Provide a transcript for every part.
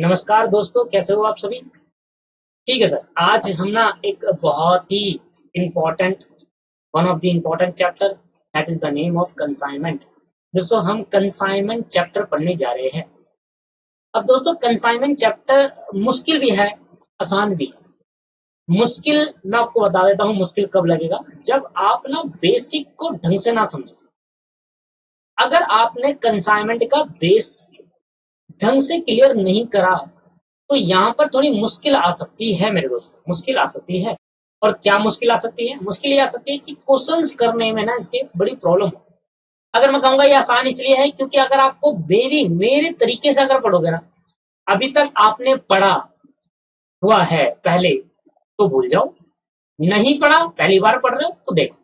नमस्कार दोस्तों, कैसे हो आप सभी। ठीक है सर, आज हम ना एक बहुत ही important one of the important chapter that is the name of consignment. दोस्तों हम कंसाइनमेंट चैप्टर पढ़ने जा रहे हैं। अब दोस्तों कंसाइनमेंट चैप्टर मुश्किल भी है, आसान भी है। मुश्किल मैं आपको बता देता हूँ मुश्किल कब लगेगा, जब आप ना बेसिक को ढंग से ना समझो। अगर आपने कंसाइनमेंट का बेस ढंग से क्लियर नहीं करा तो यहाँ पर थोड़ी मुश्किल आ सकती है मेरे दोस्त, मुश्किल आ सकती है। और क्या मुश्किल आ सकती है? मुश्किल ये आ सकती है कि क्वेश्चंस करने में ना इसके बड़ी प्रॉब्लम हो। अगर मैं कहूंगा ये आसान इसलिए है क्योंकि अगर आपको मेरी मेरे तरीके से अगर पढ़ोगे ना, अभी तक आपने पढ़ा हुआ है पहले तो भूल जाओ, नहीं पढ़ा पहली बार पढ़ रहे हो तो देखो।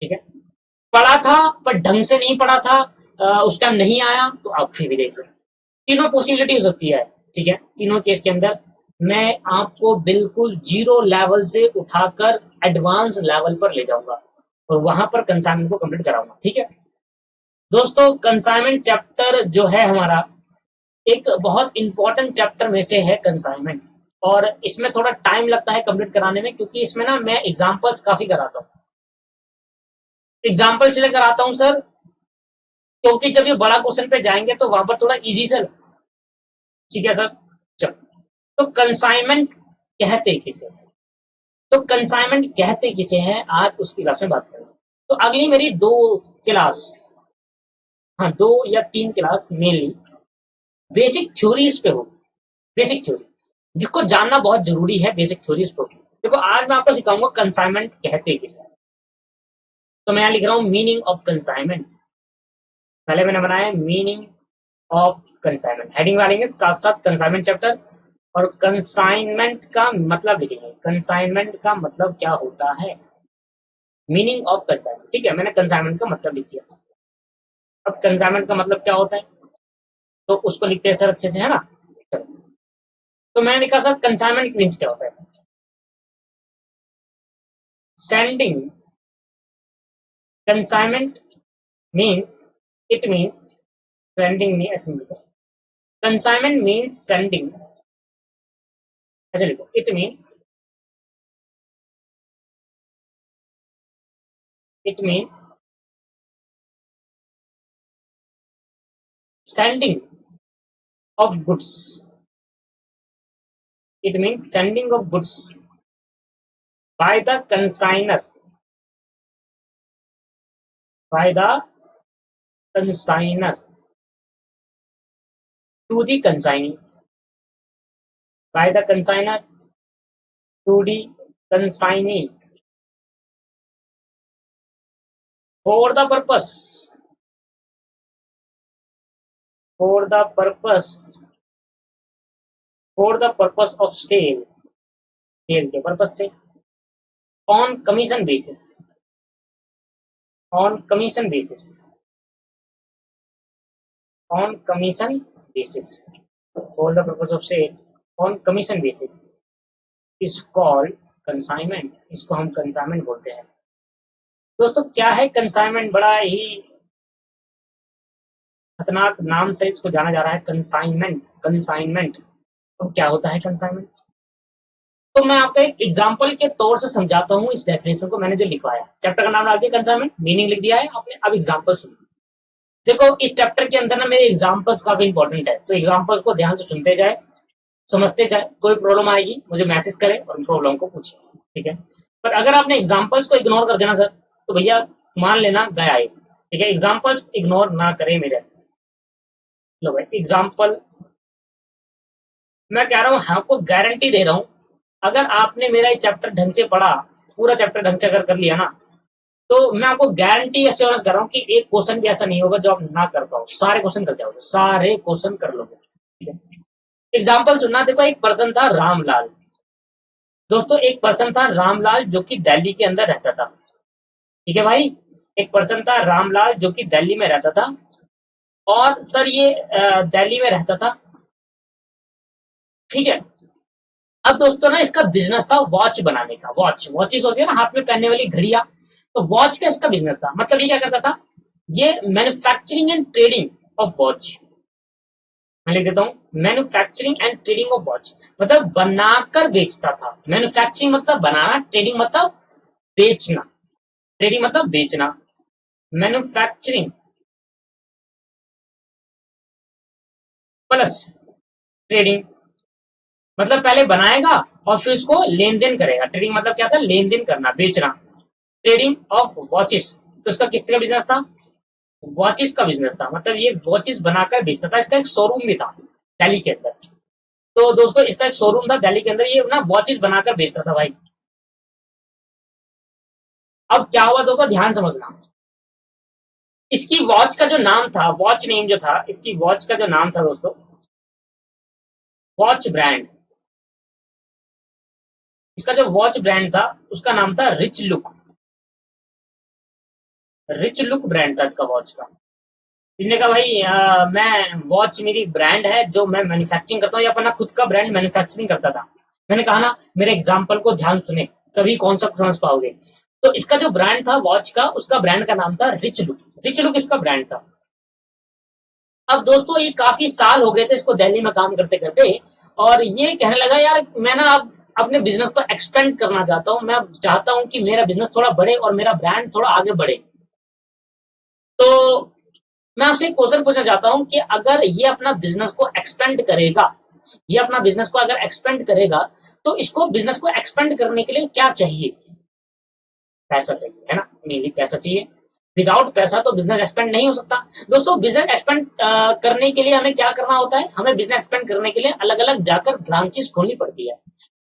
ठीक है, पढ़ा था पर ढंग से नहीं पढ़ा था, उस टाइम नहीं आया तो आप फिर भी देख लो। तीनों पॉसिबिलिटीज होती है। ठीक है, तीनों केस के अंदर मैं आपको बिल्कुल जीरो लेवल से उठाकर एडवांस लेवल पर ले जाऊंगा और वहां पर कंसाइनमेंट को कंप्लीट कराऊंगा। ठीक है दोस्तों, कंसाइनमेंट चैप्टर जो है हमारा एक बहुत इंपॉर्टेंट चैप्टर में से है कंसाइनमेंट। और इसमें थोड़ा टाइम लगता है कंप्लीट कराने में, क्योंकि इसमें ना मैं एग्जांपल्स काफी कराता हूँ। एग्जाम्पल इसलिए कराता हूँ सर क्योंकि जब ये बड़ा क्वेश्चन पे जाएंगे तो वहां पर थोड़ा इजी से। ठीक है सर, चलो। तो कंसाइनमेंट कहते किसे हैं? तो कंसाइनमेंट कहते किसे हैं, आज उसकी क्लास में बात करेंगे। तो अगली मेरी दो क्लास, हाँ 2 या 3 क्लास मेनली बेसिक थ्योरीज पे होगी। बेसिक थ्योरी जिसको जानना बहुत जरूरी है, बेसिक थ्योरीज पे होगी। देखो आज मैं आपको सिखाऊंगा कंसाइनमेंट कहते किसे हैं। तो मैं यहाँ लिख रहा हूँ मीनिंग ऑफ कंसाइनमेंट। पहले मैंने बनाया मीनिंग ऑफ कंसाइनमेंट, हेडिंग डालेंगे साथ साथ कंसाइनमेंट चैप्टर। और कंसाइनमेंट का मतलब लिखेंगे, कंसाइनमेंट का मतलब क्या होता है, मीनिंग ऑफ कंसाइनमेंट। ठीक है, मैंने कंसाइनमेंट का मतलब लिख दिया। अब कंसाइनमेंट का मतलब क्या होता है तो उसको लिखते हैं सर अच्छे से, है ना। तो मैंने लिखा सर कंसाइनमेंट मीन्स क्या होता है, sending consignment means, it means sending नहीं, ऐसे लिखो कंसाइनमेंट मीन्स सेंडिंग। अच्छा लिखो it mean sending of goods. It means sending of goods by the consignor, by the consignor to the consignee, by the consignor to the consignee for the purpose, for the purpose, for the purpose of sale, sale के purpose से, on commission basis, on commission basis, on commission basis, for the purpose of sale on commission basis is called consignment। इसको हम consignment बोलते हैं। दोस्तों क्या है consignment, बड़ा ही खतरनाक नाम से इसको जाना जा रहा है, कंसाइनमेंट। कंसाइनमेंट तो क्या होता है कंसाइनमेंट, तो मैं आपको एक एग्जांपल के तौर से समझाता हूँ। इस डेफिनेशन को मैंने जो लिखवाया, चैप्टर का नाम डाल दिया कंसाइनमेंट, मीनिंग लिख दिया है आपने, अब एग्जांपल सुनो। देखो इस चैप्टर के अंदर ना मेरे एग्जांपल्स काफी इंपॉर्टेंट है, तो एग्जांपल को ध्यान से सुनते जाए, समझते जाए। कोई प्रॉब्लम आएगी मुझे मैसेज करें और प्रॉब्लम को पूछे। ठीक है, पर अगर आपने एग्जांपल्स को इग्नोर कर देना सर तो भैया मान लेना गया है। ठीक है, एग्जांपल्स इग्नोर ना करें मेरे। लो भाई एग्जांपल मैं कह रहा हूँ, आपको गारंटी दे रहा हूँ, अगर आपने मेरा ये चैप्टर ढंग से पढ़ा, पूरा चैप्टर ढंग से अगर कर लिया ना, तो मैं आपको गारंटी एश्योरेंस कर रहा हूँ कि एक क्वेश्चन भी ऐसा नहीं होगा जो आप ना कर पाओ। सारे क्वेश्चन कर जाओगे, सारे क्वेश्चन कर लोगे। एग्जाम्पल सुनना। देखो एक पर्सन था रामलाल। दोस्तों एक पर्सन था रामलाल जो कि दिल्ली के अंदर रहता था। ठीक है भाई, एक पर्सन था रामलाल जो कि दिल्ली में रहता था। और सर ये दिल्ली में रहता था। ठीक है, अब दोस्तों ना इसका बिजनेस था वॉच बनाने का। वॉचेस होती है ना हाथ में पहनने वाली घड़ियां, तो वॉच का इसका बिजनेस था। मतलब ये क्या करता था, ये manufacturing and trading of watch, मैं लिख देता हूं manufacturing and trading of watch, मतलब बनाकर बेचता था। मैन्युफैक्चरिंग मतलब बनाना, ट्रेडिंग मतलब बेचना, ट्रेडिंग मतलब बेचना। मैन्युफैक्चरिंग प्लस ट्रेडिंग मतलब पहले बनाएगा और फिर उसको लेन देन करेगा। ट्रेडिंग मतलब क्या था, लेन देन करना, बेचना। ट्रेडिंग ऑफ वॉचेस, तो उसका किस तरह बिजनेस था, वॉचेस का बिजनेस था, मतलब ये वॉचेस बनाकर बेचता था। इसका एक शोरूम भी था दिल्ली के अंदर। तो दोस्तों इसका एक शोरूम था दिल्ली के अंदर, ये ना वॉचेस बनाकर बेचता था भाई। अब क्या हुआ दोस्तों, ध्यान समझना। इसकी वॉच का जो नाम था, वॉच नेम जो था, इसकी वॉच का जो नाम था दोस्तों, वॉच ब्रांड, इसका जो वॉच ब्रांड था उसका नाम था rich look. Rich look brand था इसका वॉच का। इसने कहा भाई मैं वॉच मेरी ब्रांड है जो मैं मैन्युफैक्चरिंग करता हूँ, या अपना खुद का ब्रांड मैन्युफैक्चरिंग करता था। मैंने कहा ना मेरे एग्जाम्पल को ध्यान सुने तभी कॉन्सेप्ट समझ पाओगे। तो इसका जो ब्रांड था वॉच का, उसका ब्रांड का नाम था रिच लुक। रिच लुक इसका ब्रांड था। अब दोस्तों ये काफी साल हो गए थे इसको दिल्ली में काम करते करते, और ये कहने लगा यार मैं ना अब अपने बिजनेस को एक्सपेंड करना चाहता हूँ, मैं चाहता हूँ कि मेरा बिजनेस थोड़ा बढ़े और मेरा ब्रांड थोड़ा आगे बढ़े। तो मैं आपसे एक क्वेश्चन पूछना चाहता हूं कि अगर ये अपना बिजनेस को एक्सपेंड करेगा, ये अपना बिजनेस को अगर एक्सपेंड करेगा, तो इसको बिजनेस को एक्सपेंड करने के लिए क्या चाहिए, पैसा चाहिए, है ना, मेनली पैसा चाहिए। विदाउट पैसा तो बिजनेस एक्सपेंड नहीं हो सकता। दोस्तों बिजनेस एक्सपेंड करने के लिए हमें क्या करना होता है, हमें बिजनेस एक्सपेंड करने के लिए अलग अलग जाकर ब्रांचेस खोलनी पड़ती है।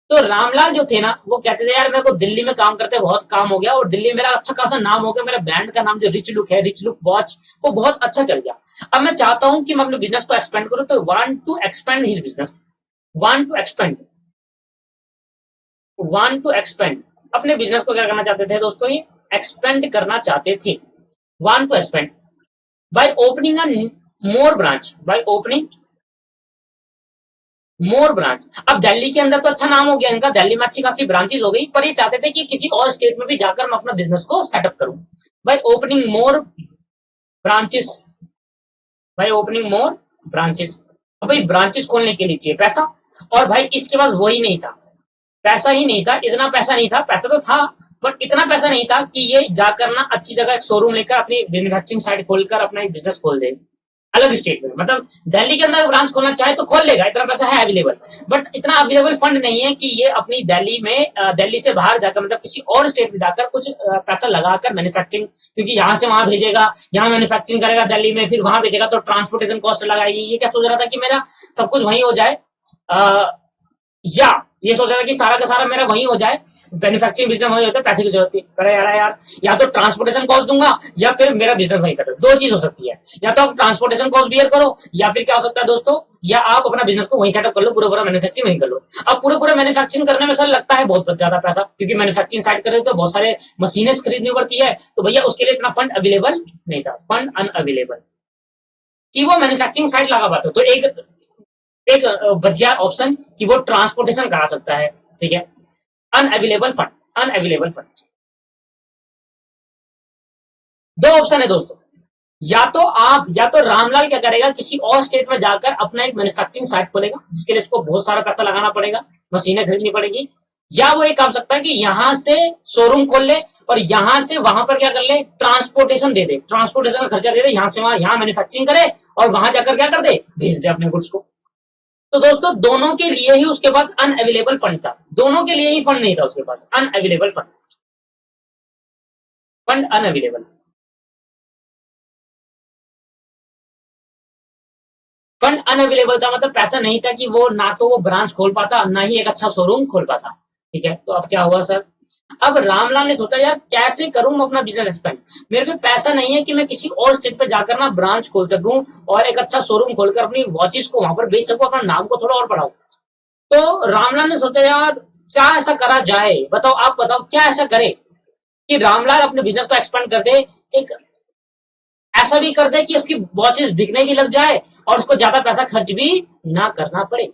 तो रामलाल जो थे ना वो कहते थे यार मेरे को दिल्ली में काम करते बहुत काम हो गया, और दिल्ली में मेरा अच्छा खासा नाम हो गया, मेरा ब्रांड का नाम जो रिच लुक है, रिच लुक वॉच, वो बहुत अच्छा चल गया। अब मैं चाहता हूं कि मैं अपने बिजनेस को एक्सपेंड करूं, तो want to expand his business, want to expand, want to expand, अपने बिजनेस को क्या करना चाहते थे दोस्तों, ये एक्सपेंड करना चाहते थे। Want to expand by opening a more branch, by opening more branch. अब दिल्ली के अंदर तो अच्छा नाम हो गया इनका, दिल्ली में अच्छी खासी ब्रांचेस हो गई, पर ये चाहते थे कि किसी और स्टेट में भी जाकर मैं अपना बिजनेस को सेटअप करूं। बाय ओपनिंग मोर ब्रांचेस, बाय ओपनिंग मोर ब्रांचेस। अब भाई ब्रांचेस खोलने के लिए चाहिए पैसा, और भाई इसके पास वही नहीं था, पैसा ही नहीं था, इतना पैसा नहीं था, पैसा तो था बट इतना पैसा नहीं था कि ये जाकर ना अच्छी जगह एक शोरूम लेकर अपनी मैन्युफैक्चरिंग साइट खोलकर अपना एक बिजनेस खोल दे अलग स्टेट में। मतलब दिल्ली के अंदर ब्रांच खोलना चाहे तो खोल लेगा, इतना पैसा है अवेलेबल, बट इतना अवेलेबल फंड नहीं है कि ये अपनी दिल्ली में दिल्ली से बाहर जाकर मतलब किसी और स्टेट में जाकर कुछ पैसा लगाकर मैन्युफैक्चरिंग, क्योंकि यहाँ से वहां भेजेगा, यहाँ मैन्युफैक्चरिंग करेगा दिल्ली में, फिर वहां भेजेगा तो ट्रांसपोर्टेशन कॉस्ट लगाएगी। ये क्या सोच रहा था कि मेरा सब कुछ वहीं हो जाए, या ये सोच रहा था कि सारा का सारा मेरा वहीं हो जाए, मैन्युफैक्चरिंग बिजनेस वहीं होता है, पैसे की जरूरत थी। अरे यार या तो ट्रांसपोर्टेशन कॉस्ट दूंगा या फिर मेरा बिजनेस वहीं सेटल, दो चीज हो सकती है, या तो आप ट्रांसपोर्टेशन कॉस्ट बियर करो, या फिर क्या हो सकता है दोस्तों, या आप अपना बिजनेस को वहीं सेटअप कर लो, पूरा पूरा मैन्युफैक्चरिंग वहीं कर लो। अब पूरे पूरे मैन्युफैक्चरिंग करने में सर लगता है बहुत ज्यादा पैसा, क्योंकि मैन्युफैक्चरिंग साइट कर रहे तो बहुत सारे मशीनें खरीदनी पड़ती है, तो भैया उसके लिए इतना फंड अवेलेबल नहीं था, फंड अनअवेलेबल कि वो मैन्युफैक्चरिंग साइट लगा पाते। तो एक एक बढ़िया ऑप्शन कि वो ट्रांसपोर्टेशन करा सकता है, ठीक है। अनअवेलेबल फंड, अनअवेलेबल फंड, दो ऑप्शन है दोस्तों, या तो रामलाल क्या करेगा, किसी और स्टेट में जाकर अपना एक मैन्युफैक्चरिंग साइट खोलेगा, जिसके लिए उसको बहुत सारा पैसा लगाना पड़ेगा, मशीनें खरीदनी पड़ेगी, या वो एक काम सकता है कि यहां से शोरूम खोल ले और यहां से वहां पर क्या कर ले, ट्रांसपोर्टेशन दे दे, ट्रांसपोर्टेशन का खर्चा दे दे, यहां से वहां यहाँ मैन्युफैक्चरिंग करे और वहां जाकर क्या कर दे, भेज दे अपने गुड्स को। तो दोस्तों दोनों के लिए ही उसके पास अनअवेलेबल फंड था, दोनों के लिए ही फंड नहीं था उसके पास, unavailable fund, fund unavailable, fund unavailable था, मतलब पैसा नहीं था कि वो ना तो वो ब्रांच खोल पाता ना ही एक अच्छा शोरूम खोल पाता, ठीक है। तो अब क्या हुआ सर, अब रामलाल ने सोचा यार कैसे करूं अपना बिजनेस एक्सपेंड, मेरे पे पैसा नहीं है कि मैं किसी और स्टेट पे जाकर ना ब्रांच खोल सकूं और एक अच्छा शोरूम खोलकर अपनी वॉचेस को वहां पर बेच सकूं, अपना नाम को थोड़ा और बढ़ाऊं। तो रामलाल ने सोचा यार क्या ऐसा करा जाए, बताओ आप बताओ क्या ऐसा करे कि रामलाल अपने बिजनेस को एक्सपेंड कर दे, एक ऐसा भी कर दे कि उसकी वॉचेस बिकने भी लग जाए और उसको ज्यादा पैसा खर्च भी ना करना पड़े।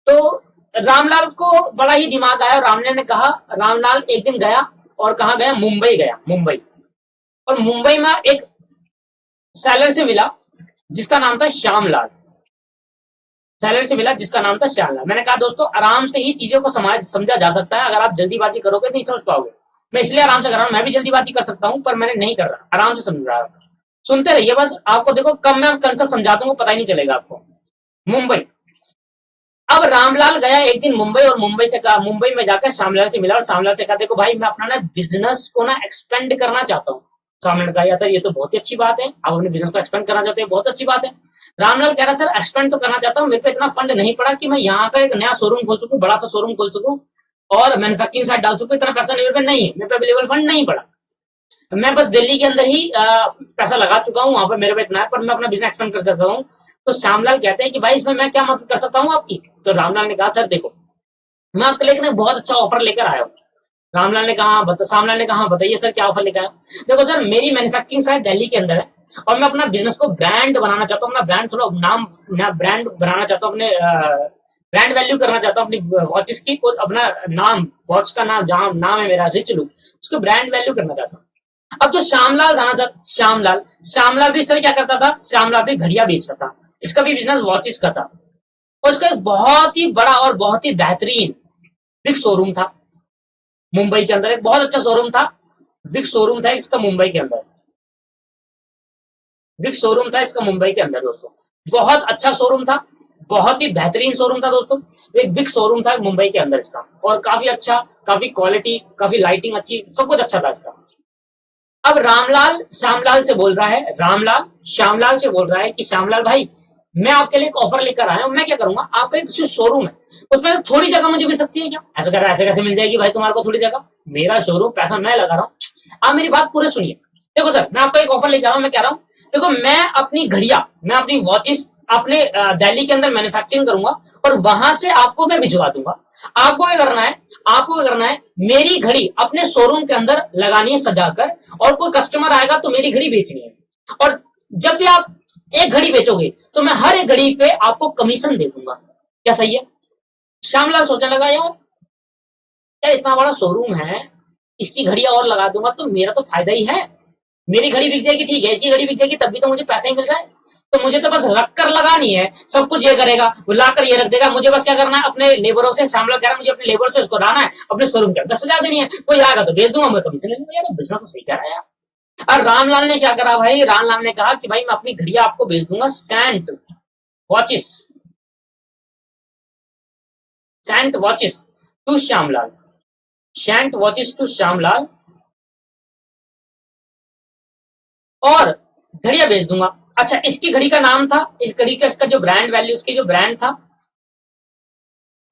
तो रामलाल को बड़ा ही दिमाग आया, रामलाल ने कहा, रामलाल एक दिन गया और कहा गया, मुंबई गया, मुंबई, और मुंबई में एक सेलर से मिला जिसका नाम था श्यामलाल। सैलरी से मिला जिसका नाम था श्यामलाल। मैंने कहा दोस्तों आराम से ही चीजों को समझा जा सकता है, अगर आप जल्दीबाजी करोगे नहीं समझ पाओगे। मैं इसलिए आराम से कर रहा हूँ, मैं भी जल्दीबाजी कर सकता हूँ पर मैंने नहीं कर रहा, आराम से समझ रहा हूँ। सुनते रहिए बस, आपको देखो कब मैं कंसेप्ट समझा दूंगा पता ही नहीं चलेगा आपको। मुंबई, अब रामलाल गया एक दिन मुंबई और मुंबई में जाकर श्यामलाल से मिला और श्यामलाल से कहा देखो भाई मैं अपना ना बिजनेस को ना एक्सपेंड करना चाहता हूँ। श्यामलाल ने कहा यार ये तो बहुत ही अच्छी बात है, आप अपने बिजनेस को एक्सपेंड करना चाहते हैं, बहुत अच्छी बात है। रामलाल कह रहा सर एक्सपेंड तो करना चाहता हूँ, मेरे पे इतना फंड नहीं पड़ा कि मैं यहाँ पर एक नया शोरूम खोल सकूँ, बड़ा सा शोरूम खोल सकूँ और मैन्युफैक्चरिंग साइड डाल सकूँ, इतना पैसा मेरे पे नहीं है, मेरे पे अवेलेबल फंड नहीं पड़ा। मैं बस दिल्ली के अंदर ही पैसा लगा चुका हूँ, वहां पर मेरे पे इतना है, पर मैं अपना बिजनेस एक्सपेंड कर सकता हूँ। तो श्यामलाल कहते हैं कि भाई इसमें मैं क्या मदद कर सकता हूँ आपकी। तो रामलाल ने कहा सर देखो मैं आपके लिए बहुत अच्छा ऑफर लेकर आया हूँ। रामलाल ने कहा श्यामलाल ने कहा बताइए सर क्या ऑफर लेकर आया। देखो सर मेरी मैन्युफैक्चरिंग साइट दिल्ली के अंदर है और मैं अपना बिजनेस को ब्रांड बनाना चाहता हूँ, अपना ब्रांड थोड़ा नाम ब्रांड बनाना चाहता हूँ, अपने ब्रांड वैल्यू करना चाहता हूँ अपनी वॉचेस की, और अपना नाम वॉच का नाम जहां नाम है मेरा रिच लुक, उसको ब्रांड वैल्यू करना चाहता हूँ। अब जो श्यामलाल था ना सर, श्यामलाल भी सर क्या करता था, श्यामलाल भी घड़ियां बेचता था, इसका भी बिजनेस वॉचेस का था और उसका एक बहुत ही बड़ा और बहुत ही बेहतरीन बिग शोरूम था मुंबई के अंदर, एक बहुत अच्छा शोरूम था, बिग शोरूम था इसका मुंबई के अंदर, बिग शोरूम था इसका मुंबई के अंदर दोस्तों, बहुत अच्छा शोरूम था, बहुत ही बेहतरीन शोरूम था दोस्तों, एक बिग शोरूम था मुंबई के अंदर इसका, और काफी अच्छा, काफी क्वालिटी, काफी लाइटिंग अच्छी, सब कुछ अच्छा था इसका। अब रामलाल श्यामलाल से बोल रहा है, रामलाल श्यामलाल से बोल रहा है कि श्यामलाल भाई मैं आपके लिए एक ऑफर लेकर आया हूं, मैं क्या करूंगा, आपका एक शोरूम है उसमें थोड़ी जगह मुझे मिल सकती है क्या। ऐसा कर रहा है, ऐसे कैसे मिल जाएगी भाई तुम्हारे को थोड़ी जगह, मेरा शोरूम, पैसा मैं लगा रहा हूँ। आप मेरी बात पूरे सुनिए। देखो सर मैं आपको एक ऑफर लेकर आ रहा हूँ, मैं कह रहा हूँ देखो मैं अपनी घड़िया, मैं अपनी वॉचेस अपने दिल्ली के अंदर मैन्युफैक्चरिंग करूंगा और वहां से आपको मैं भिजवा दूंगा। आपको क्या करना है, आपको क्या करना है, मेरी घड़ी अपने शोरूम के अंदर लगानी है सजाकर, और कोई कस्टमर आएगा तो मेरी घड़ी बेचनी है, और जब भी आप एक घड़ी बेचोगे तो मैं हर एक घड़ी पे आपको कमीशन दे दूंगा। क्या सही है। श्यामलाल सोचने लगा यार इतना बड़ा शोरूम है, इसकी घड़ियां और लगा दूंगा तो मेरा तो फायदा ही है, मेरी घड़ी बिक जाएगी, ठीक है इसकी घड़ी बिक जाएगी तब भी तो मुझे पैसा ही मिल जाए, तो मुझे तो बस रख कर लगानी है, सब कुछ ये करेगा, वो लाकर ये रख देगा, मुझे बस क्या करना है अपने लेबरों से, श्यामलाल कह रहा है मुझे अपने लेबर से उसको लाना है, अपने शोरूम के 10,000 देनी है, कोई आएगा तो भेज दूंगा, मैं कमीशन ले लूंगा। यार बिजनेस तो सही कह रहा है यार। और रामलाल ने क्या करा भाई, रामलाल ने कहा कि भाई मैं अपनी घड़िया आपको भेज दूंगा sent watches, sent watches to Shyamlal, sent watches to Shyamlal, और घड़िया भेज दूंगा। अच्छा इसकी घड़ी का नाम था, इस घड़ी का इसका जो ब्रांड वैल्यू, इसके जो ब्रांड था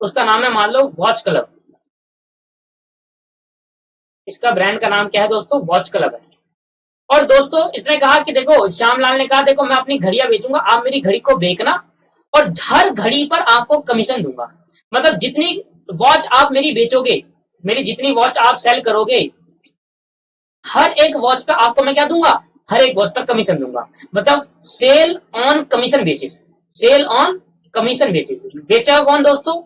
उसका नाम है मान लो वॉच क्लब, इसका ब्रांड का नाम क्या है दोस्तों, वॉच क्लब है। और दोस्तों इसने कहा कि देखो श्यामलाल ने कहा देखो मैं अपनी घड़ियां बेचूंगा, आप मेरी घड़ी को बेचना और हर घड़ी पर आपको कमीशन दूंगा, मतलब जितनी वॉच आप मेरी बेचोगे, मेरी जितनी वॉच आप सेल करोगे, हर एक वॉच पर आपको मैं क्या दूंगा, हर एक वॉच पर कमीशन दूंगा, मतलब sale on commission basis, sale on commission basis. बेचेगा कौन दोस्तों,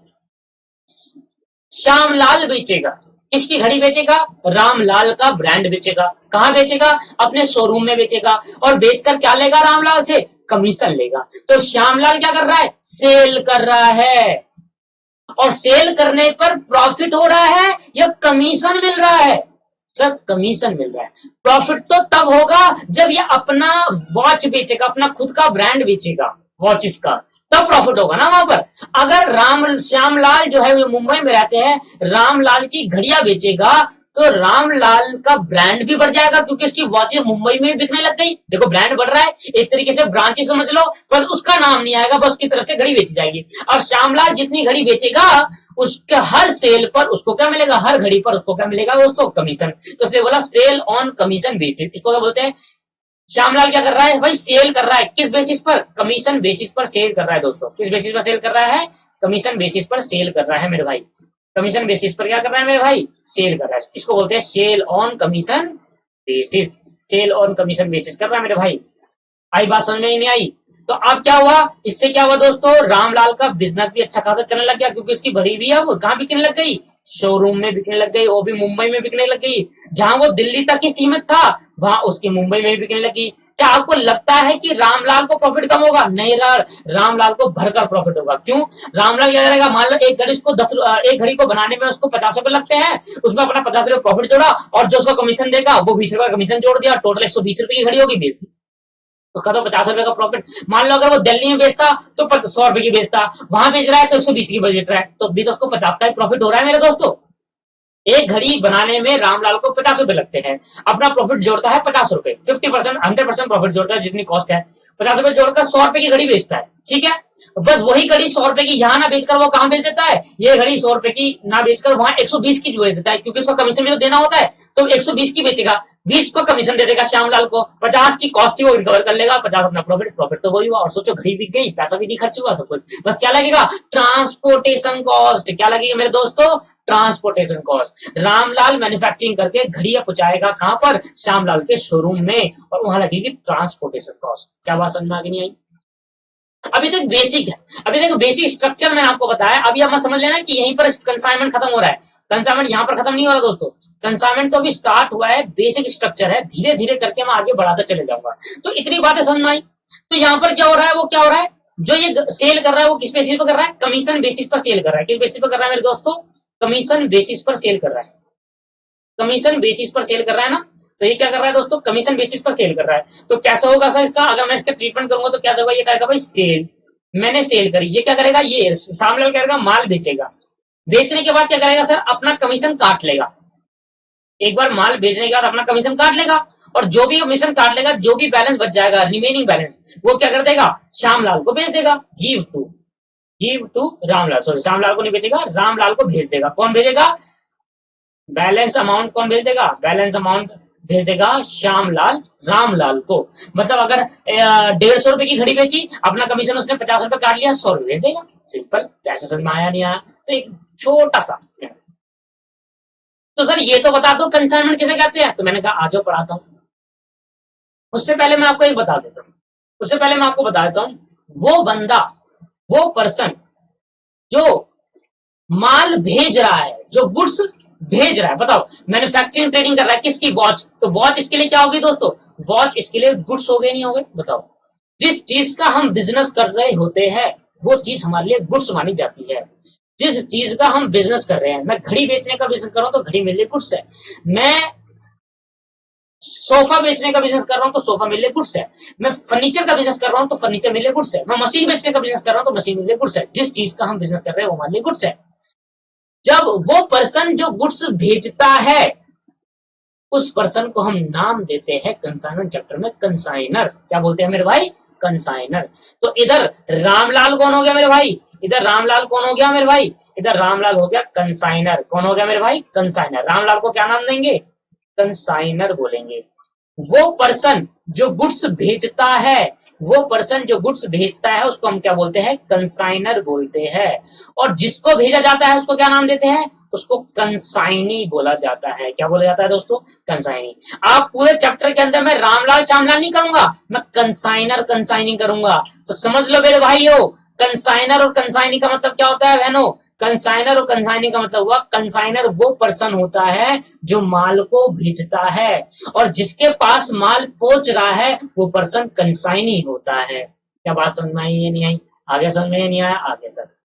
श्यामलाल बेचेगा। किसकी घड़ी बेचेगा, रामलाल का ब्रांड बेचेगा। कहां बेचेगा, अपने शोरूम में बेचेगा, और बेचकर क्या लेगा रामलाल से, कमीशन लेगा। तो श्यामलाल क्या कर रहा है, सेल कर रहा है, और सेल करने पर प्रॉफिट हो रहा है या कमीशन मिल रहा है, सर कमीशन मिल रहा है। प्रॉफिट तो तब होगा जब ये अपना वॉच बेचेगा, अपना खुद का ब्रांड बेचेगा वॉचेस का, तब प्रॉफिट होगा ना वहां पर। अगर श्यामलाल जो है वो मुंबई में रहते हैं, रामलाल की घड़ियां बेचेगा तो रामलाल का ब्रांड भी बढ़ जाएगा, क्योंकि उसकी वॉचेस मुंबई में बिकने लग गई। देखो ब्रांड बढ़ रहा है, एक तरीके से ब्रांच ही समझ लो, बस उसका नाम नहीं आएगा, बस उसकी तरफ से घड़ी बेची जाएगी। अब श्यामलाल जितनी घड़ी बेचेगा उसके हर सेल पर उसको क्या मिलेगा, हर घड़ी पर उसको क्या मिलेगा दोस्तों, कमीशन। तो इसलिए बोला सेल ऑन कमीशन बेसिस, इसको क्या बोलते हैं। श्यामलाल क्या कर रहा है भाई, सेल कर रहा है, किस बेसिस पर, कमीशन बेसिस पर सेल कर रहा है दोस्तों। किस बेसिस पर सेल कर रहा है, कमीशन बेसिस पर सेल कर रहा है मेरे भाई, कमीशन बेसिस पर क्या कर रहा है मेरे भाई, सेल कर रहा है। इसको बोलते हैं sale on commission basis, sale on commission basis कर रहा है मेरे भाई। आई बात समझ में ही नहीं आई। तो अब क्या हुआ, इससे क्या हुआ दोस्तों, रामलाल का बिजनेस भी अच्छा खासा चलने लग गया, क्योंकि उसकी घड़ी भी अब कहां बिकने लग गई, शोरूम में बिकने लग गई, वो भी मुंबई में बिकने लग गई। जहां वो दिल्ली तक ही सीमित था वहां उसकी मुंबई में भी बिकने लगी। क्या आपको लगता है कि रामलाल को प्रॉफिट कम होगा? नहीं यार, रामलाल को भरकर प्रॉफिट होगा। क्यों? रामलाल क्या करेगा, मान लो एक घड़ी उसको एक घड़ी को बनाने में उसको 50 रुपए लगते हैं, उसमें अपना 50 रुपए प्रॉफिट जोड़ा और जो उसको कमीशन देगा वो 20 रुपए कमीशन जोड़ दिया, टोटल 120 रुपए की घड़ी होगी, बेच दी तो खत्म, 50 रुपए का प्रॉफिट। मान लो अगर वो दिल्ली में बेचता तो 100 रुपए की बेचता, वहां बेच रहा है तो 120 की बेच रहा है, तो भी तो उसको 50 का ही प्रॉफिट हो रहा है मेरे दोस्तों। एक घड़ी बनाने में रामलाल को 50 रुपए लगते हैं, अपना प्रॉफिट जोड़ता है 50 रुपए, 50%, 100% प्रॉफिट जोड़ता है जितनी कॉस्ट है। 50 रुपए जोड़कर 100 रुपए की घड़ी बेचता है, ठीक है। बस वही घड़ी 100 रुपए की यहाँ ना बेचकर वो कहां बेच देता है, ये घड़ी 100 रुपए की ना बेचकर वहां 120 की बेच देता है, क्योंकि उसका कमीशन भी तो देना होता है, तो 120 की बेचेगा, 20 को कमीशन दे देगा श्यामलाल को, 50 की कॉस्ट थी वो रिकवर कर लेगा, 50 अपना प्रॉफिट, प्रॉफिट तो वही हुआ। और सोचो घड़ी बिक गई, पैसा भी नहीं खर्च हुआ, सब कुछ, बस क्या लगेगा, ट्रांसपोर्टेशन कॉस्ट। क्या लगेगा मेरे दोस्तों? Transportation cost. रामलाल मैन्युफैक्चरिंग करके घड़ियां पहुंचाएगा कहां पर? श्यामलाल के शोरूम में, और वहां लगेगी ट्रांसपोर्टेशन कॉस्ट। क्या बात समझ में आ गई नहीं आई? अभी तक बेसिक है, अभी तक बेसिक स्ट्रक्चर मैंने आपको बताया। अभी आप समझ लेना कि यहीं पर कंसाइनमेंट खत्म हो रहा है, कंसाइनमेंट यहां पर खत्म नहीं हो रहा दोस्तों, कंसाइनमेंट तो अभी स्टार्ट हुआ है, बेसिक स्ट्रक्चर है, धीरे धीरे करके मैं आगे बढ़ाता चले जाऊंगा। तो इतनी बातें समझ में आई। तो यहाँ पर क्या हो रहा है, वो क्या हो रहा है, जो ये सेल कर रहा है वो किस बेसिस पर कर रहा है? कमीशन बेसिस पर सेल कर रहा है। किस बेसिस पर कर रहा है मेरे दोस्तों? कमीशन बेसिस पर सेल कर रहा है, कमीशन बेसिस पर सेल कर रहा है ना। तो ये क्या कर रहा है दोस्तों? कमीशन बेसिस पर सेल कर रहा है। तो कैसा होगा सर इसका, अगर मैं इसका ट्रीटमेंट करूंगा तो कैसा होगा? ये कहेगा भाई सेल, मैंने सेल करी। ये क्या करेगा, ये सामने करेगा माल बेचेगा, बेचने के बाद क्या करेगा सर, अपना कमीशन काट लेगा। एक बार माल बेचने के बाद अपना कमीशन काट लेगा, और जो भी कमीशन काट लेगा, जो भी बैलेंस बच जाएगा, रिमेनिंग बैलेंस, वो क्या कर देगा, श्यामलाल को भेज देगा। Give to Ramlal, sorry Shyamlal को नहीं बेचेगा, रामलाल को भेज देगा। कौन भेजेगा? बैलेंस अमाउंट कौन भेज देगा? बैलेंस अमाउंट भेज देगा श्यामलाल रामलाल को। मतलब अगर 150 रुपए की घड़ी बेची, अपना कमीशन उसने 50 रुपए काट लिया, 100 रुपए भेज देगा। सिंपल। कैसे समझ में आया नहीं आया? तो एक छोटा सा, तो सर ये तो बता दो कंसाइनमेंट किसे कहते हैं। तो मैंने कहा आ जाओ पढ़ाता हूँ। उससे पहले मैं आपको एक बता देता हूँ, उससे पहले मैं आपको बता देता हूँ, वो बंदा, वो पर्सन जो माल भेज रहा है, जो गुड्स भेज रहा है, बताओ मैन्युफैक्चरिंग ट्रेडिंग कर रहा है किसकी? वॉच। तो वॉच इसके लिए क्या होगी दोस्तों? वॉच इसके लिए गुड्स हो गए नहीं हो गए? बताओ। जिस चीज का हम बिजनेस कर रहे होते हैं वो चीज हमारे लिए गुड्स मानी जाती है। जिस चीज का हम बिजनेस कर रहे हैं, मैं घड़ी बेचने का बिजनेस कर रहा हूं तो घड़ी मेरे लिए गुड्स है। मैं सोफा बेचने का बिजनेस कर रहा हूं तो सोफा मेरे लिए गुड्स है। मैं फर्नीचर का बिजनेस कर रहा हूं तो फर्नीचर मेरे लिए गुड्स है। मैं मशीन बेचने का बिजनेस कर रहा हूं तो मशीन मेरे लिए गुड्स है। जिस चीज का हम बिजनेस कर रहे हैं वो हमारे लिए गुड्स है। जब वो पर्सन जो गुड्स भेजता है, उस पर्सन को हम नाम देते हैं कंसाइनमेंट चैप्टर में कंसाइनर। क्या बोलते हैं मेरे भाई? कंसाइनर। तो इधर रामलाल कौन हो गया मेरे भाई? इधर रामलाल कौन हो गया मेरे भाई? इधर रामलाल हो गया कंसाइनर। कौन हो गया मेरे भाई? कंसाइनर। रामलाल को क्या नाम देंगे? कंसाइनर बोलेंगे। वो पर्सन जो गुड्स भेजता है, वो पर्सन जो गुड्स भेजता है उसको हम क्या बोलते हैं? कंसाइनर बोलते हैं। और जिसको भेजा जाता है उसको क्या नाम देते हैं? उसको कंसाइनी बोला जाता है। क्या बोला जाता है दोस्तों? कंसाइनी। आप पूरे चैप्टर के अंदर मैं रामलाल चामलाल नहीं करूंगा, मैं कंसाइनर कंसाइनी करूंगा। तो समझ लो मेरे भाइयों, कंसाइनर और कंसाइनी का मतलब क्या होता है बहनों? कंसाइनर और कंसाइनी का मतलब हुआ, कंसाइनर वो पर्सन होता है जो माल को भेजता है, और जिसके पास माल पहुंच रहा है वो पर्सन कंसाइनी होता है। क्या बात समझ में आई? ये नहीं आई? आगे समझ में नहीं आया? आगे सर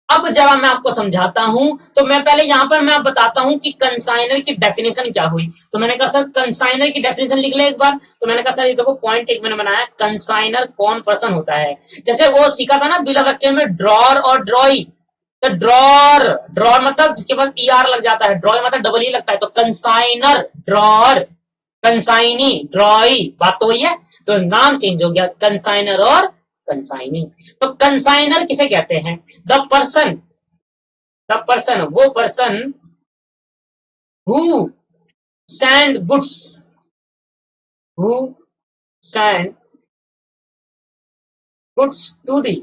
अब जरा मैं आपको समझाता हूं। तो मैं पहले यहां पर मैं बताता हूं कि कंसाइनर की डेफिनेशन क्या हुई। तो मैंने कहा सर कंसाइनर की डेफिनेशन लिख ले एक बार। तो मैंने कहा सर ये देखो पॉइंट एक मैंने बनाया, कंसाइनर कौन पर्सन होता है। जैसे वो सीखा था ना बिल ऑफ एक्सचेंज में, ड्रॉर और ड्रॉई। तो ड्रॉर, ड्रॉर मतलब जिसके पास ER लग जाता है, ड्रॉय मतलब डबल E लगता है। तो कंसाइनर ड्रॉर, कंसाइनी ड्रॉई, बात तो वही है। तो नाम चेंज हो गया, कंसाइनर और कंसाइनी। तो कंसाइनर किसे कहते हैं? द पर्सन, वो person who send goods, who send goods to the,